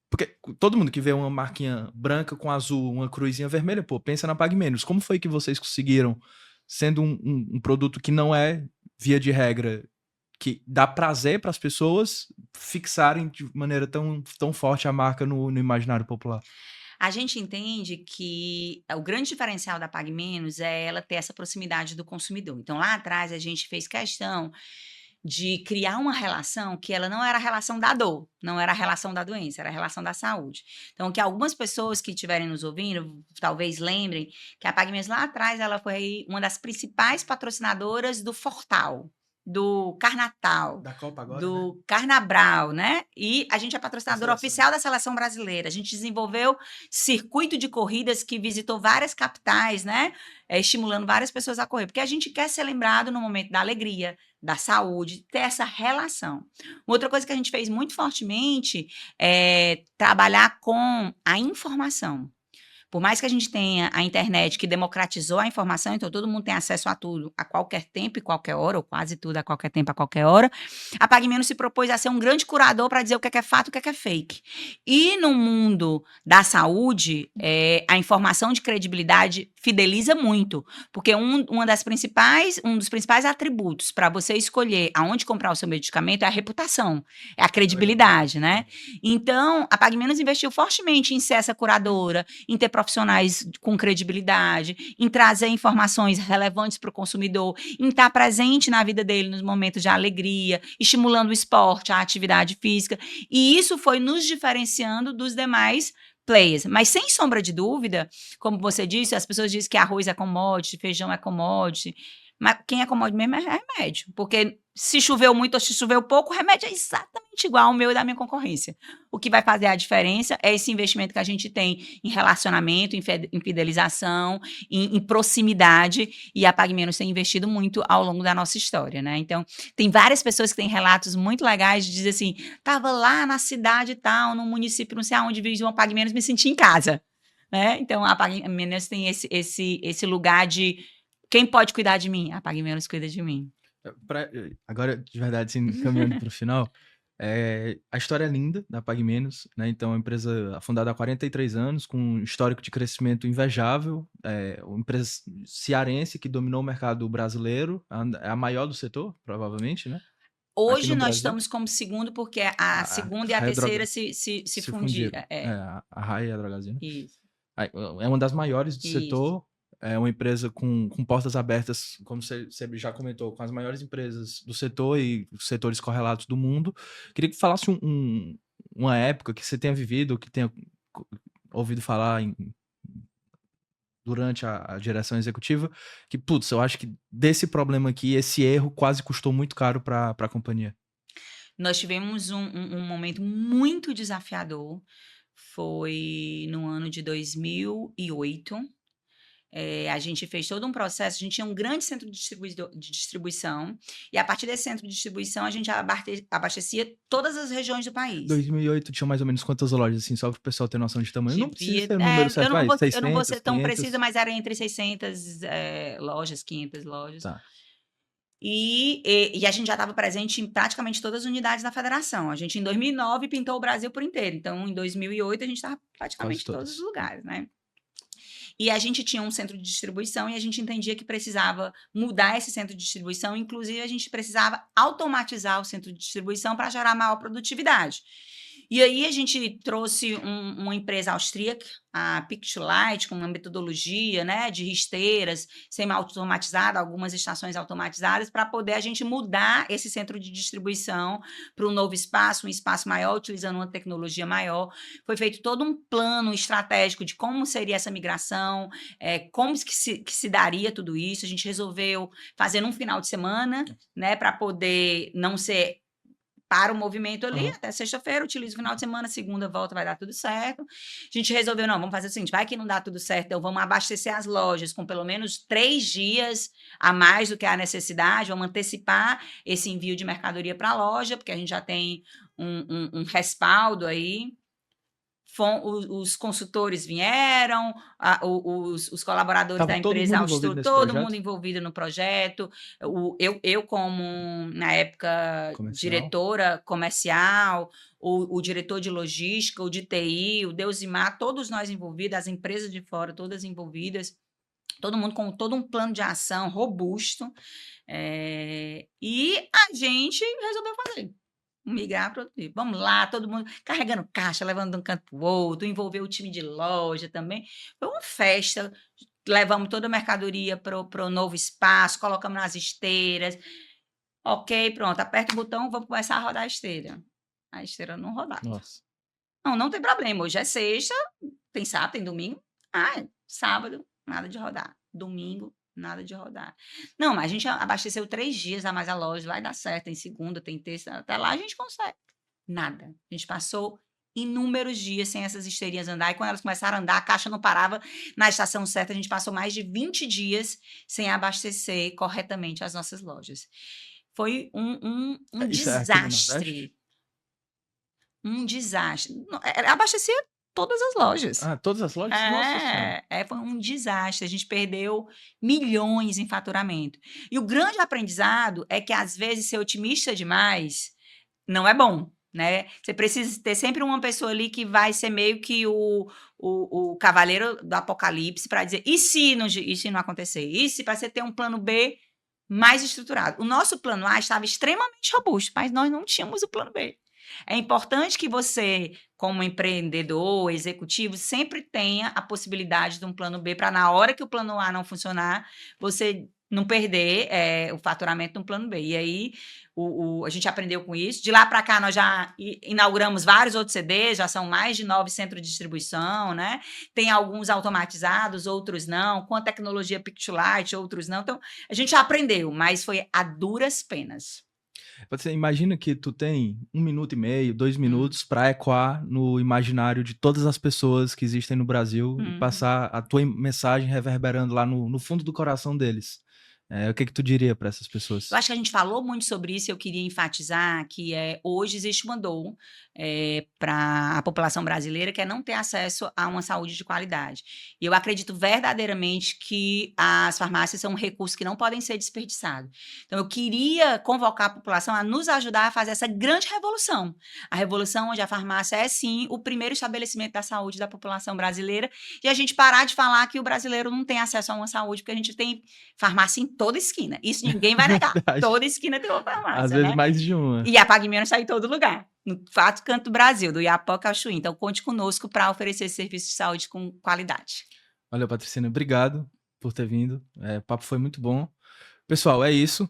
Porque todo mundo que vê uma marquinha branca com azul, uma cruzinha vermelha, pô, pensa na PagMenos. Como foi que vocês conseguiram, sendo um produto que não é, via de regra, que dá prazer para as pessoas, fixarem de maneira tão forte a marca no imaginário popular? A gente entende que o grande diferencial da PagMenos é ela ter essa proximidade do consumidor. Então, lá atrás, a gente fez questão de criar uma relação que ela não era a relação da dor, não era a relação da doença, era a relação da saúde. Então, que algumas pessoas que estiverem nos ouvindo, talvez lembrem que a PagMenos lá atrás, ela foi uma das principais patrocinadoras do Fortal, do Carnatal, Da Copa agora, né? do Carnabral, né? E a gente é patrocinadora Da seleção. oficial da seleção brasileira. A gente desenvolveu circuito de corridas que visitou várias capitais, né? Estimulando várias pessoas a correr, porque a gente quer ser lembrado no momento da alegria, da saúde, ter essa relação. Outra coisa que a gente fez muito fortemente é trabalhar com a informação. Por mais que a gente tenha a internet que democratizou a informação, então todo mundo tem acesso a tudo a qualquer tempo e qualquer hora, ou quase tudo a qualquer tempo, a qualquer hora, a PagMenos se propôs a ser um grande curador para dizer o que é fato e o que é fake. E no mundo da saúde, a informação de credibilidade fideliza muito, porque um dos principais atributos para você escolher aonde comprar o seu medicamento é a reputação, é a credibilidade, né? Então, a PagMenos investiu fortemente em ser essa curadora, em ter profissionais com credibilidade, em trazer informações relevantes para o consumidor, em estar presente na vida dele nos momentos de alegria, estimulando o esporte, a atividade física. E isso foi nos diferenciando dos demais players. Mas, sem sombra de dúvida, como você disse, as pessoas dizem que arroz é commodity, feijão é commodity. Mas quem é commodity mesmo é remédio. Porque se choveu muito ou se choveu pouco, o remédio é exatamente igual ao meu e da minha concorrência. O que vai fazer a diferença é esse investimento que a gente tem em relacionamento, em fidelização, em proximidade, e a PagMenos tem investido muito ao longo da nossa história, né? Então, tem várias pessoas que têm relatos muito legais de dizer assim, estava lá na cidade tal, no município, não sei aonde, vive uma PagMenos, me senti em casa, né? Então, a PagMenos tem esse lugar de quem pode cuidar de mim? A PagMenos cuida de mim. Agora, de verdade, assim, caminhando para o final, a história é linda da PagMenos, né? Então, é uma empresa fundada há 43 anos, com um histórico de crescimento invejável, uma empresa cearense que dominou o mercado brasileiro, é a maior do setor, provavelmente, né? Hoje nós estamos como segundo, porque a segunda e a terceira se fundiram. A Raia e a Drogazil. Isso. É uma das maiores do setor. É uma empresa com portas abertas, como você já comentou, com as maiores empresas do setor e setores correlatos do mundo. Queria que falasse uma época que você tenha vivido, que tenha ouvido falar durante a direção executiva, que, putz, eu acho que desse problema aqui, esse erro quase custou muito caro para a companhia. Nós tivemos um momento muito desafiador, foi no ano de 2008. A gente fez todo um processo, a gente tinha um grande centro de distribuição, e a partir desse centro de distribuição a gente abastecia todas as regiões do país. 2008 tinha mais ou menos quantas lojas, assim, só para o pessoal ter noção de tamanho? Não precisa ter o número certo, eu não vou ser tão 500? precisa, mas era entre 600 lojas, 500 lojas. Tá. E a gente já estava presente em praticamente todas as unidades da federação. A gente, em 2009, pintou o Brasil por inteiro. Então, em 2008, a gente estava praticamente em todos os lugares, né? E a gente tinha um centro de distribuição e a gente entendia que precisava mudar esse centro de distribuição. Inclusive, a gente precisava automatizar o centro de distribuição para gerar maior produtividade. E aí a gente trouxe uma empresa austríaca, a Pictolite, com uma metodologia, né, de risteiras, semi-automatizada, algumas estações automatizadas, para poder a gente mudar esse centro de distribuição para um novo espaço, um espaço maior, utilizando uma tecnologia maior. Foi feito todo um plano estratégico de como seria essa migração, como que se daria tudo isso. A gente resolveu fazer num final de semana, né, para poder não ser para o movimento ali, até sexta-feira, utiliza o final de semana, segunda volta, vai dar tudo certo. A gente resolveu, não, vamos fazer o seguinte, vai que não dá tudo certo, então vamos abastecer as lojas com pelo menos 3 dias a mais do que a necessidade, vamos antecipar esse envio de mercadoria para a loja, porque a gente já tem um respaldo aí. Os consultores vieram, os colaboradores da Tava todo empresa mundo envolvido Austro, nesse todo mundo projeto envolvido no projeto. Eu como, na época, comercial? diretora comercial, o diretor de logística, o de TI, o Deusimar, todos nós envolvidos, as empresas de fora, todas envolvidas, todo mundo com todo um plano de ação robusto. E a gente resolveu fazer. Migrar para outro tipo. Vamos lá, todo mundo carregando caixa, levando de um canto para o outro, envolver o time de loja também. Foi uma festa. Levamos toda a mercadoria para o novo espaço, colocamos nas esteiras. Ok, pronto, aperta o botão, vamos começar a rodar a esteira. A esteira não rodava. Nossa. Não tem problema. Hoje é sexta, tem sábado, tem domingo. Sábado, nada de rodar. Domingo, nada de rodar. Não, mas a gente abasteceu 3 dias a mais a loja, vai dar certo, tem segunda, tem terça, até lá a gente consegue. Nada. A gente passou inúmeros dias sem essas esteirinhas andar, e quando elas começaram a andar, a caixa não parava na estação certa, a gente passou mais de 20 dias sem abastecer corretamente as nossas lojas. Foi um Isso é aqui no Nordeste? desastre. Um desastre. Abastecia todas as lojas. Todas as lojas? Nossa senhora. Foi um desastre. A gente perdeu milhões em faturamento. E o grande aprendizado é que, às vezes, ser otimista demais não é bom, né? Você precisa ter sempre uma pessoa ali que vai ser meio que o cavaleiro do apocalipse para dizer, e se não acontecer? E se para você ter um plano B mais estruturado? O nosso plano A estava extremamente robusto, mas nós não tínhamos o plano B. É importante que você, como empreendedor, executivo, sempre tenha a possibilidade de um plano B para, na hora que o plano A não funcionar, você não perder o faturamento no plano B. E aí, a gente aprendeu com isso. De lá para cá, nós já inauguramos vários outros CDs, já são mais de 9 centros de distribuição, né? Tem alguns automatizados, outros não, com a tecnologia Pictolite, outros não. Então, a gente já aprendeu, mas foi a duras penas. Você imagina que tu tem 1 minuto e meio, 2 minutos para ecoar no imaginário de todas as pessoas que existem no Brasil e passar a tua mensagem reverberando lá no fundo do coração deles. O que tu diria para essas pessoas? Eu acho que a gente falou muito sobre isso, eu queria enfatizar que hoje existe uma dor para a população brasileira, que é não ter acesso a uma saúde de qualidade. E eu acredito verdadeiramente que as farmácias são um recurso que não podem ser desperdiçado. Então, eu queria convocar a população a nos ajudar a fazer essa grande revolução. A revolução onde a farmácia é, sim, o primeiro estabelecimento da saúde da população brasileira, e a gente parar de falar que o brasileiro não tem acesso a uma saúde, porque a gente tem farmácia em toda esquina. Isso ninguém vai negar. Toda esquina tem uma farmácia, Às vezes mais de uma. E a Pagmiano está em todo lugar. No 4 cantos do Brasil, do Iapoca ao Chuí. Então, conte conosco para oferecer serviços de saúde com qualidade. Olha, Patricina, obrigado por ter vindo. O papo foi muito bom. Pessoal, é isso.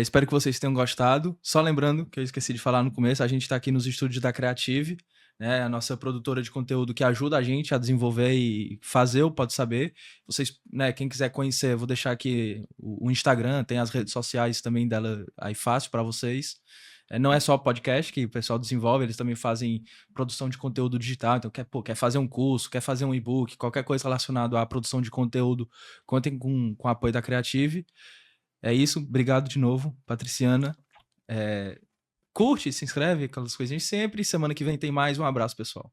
Espero que vocês tenham gostado. Só lembrando que eu esqueci de falar no começo, a gente está aqui nos estúdios da Creative, né, a nossa produtora de conteúdo que ajuda a gente a desenvolver e fazer o Pode Saber. Vocês, né, quem quiser conhecer, vou deixar aqui o Instagram, tem as redes sociais também dela aí fácil para vocês. Não é só podcast que o pessoal desenvolve, eles também fazem produção de conteúdo digital. Então, quer fazer um curso, quer fazer um e-book, qualquer coisa relacionada à produção de conteúdo, contem com o apoio da Creative. É isso, obrigado de novo, Patriciana. Curte, se inscreve, aquelas coisinhas sempre. Semana que vem tem mais. Um abraço, pessoal.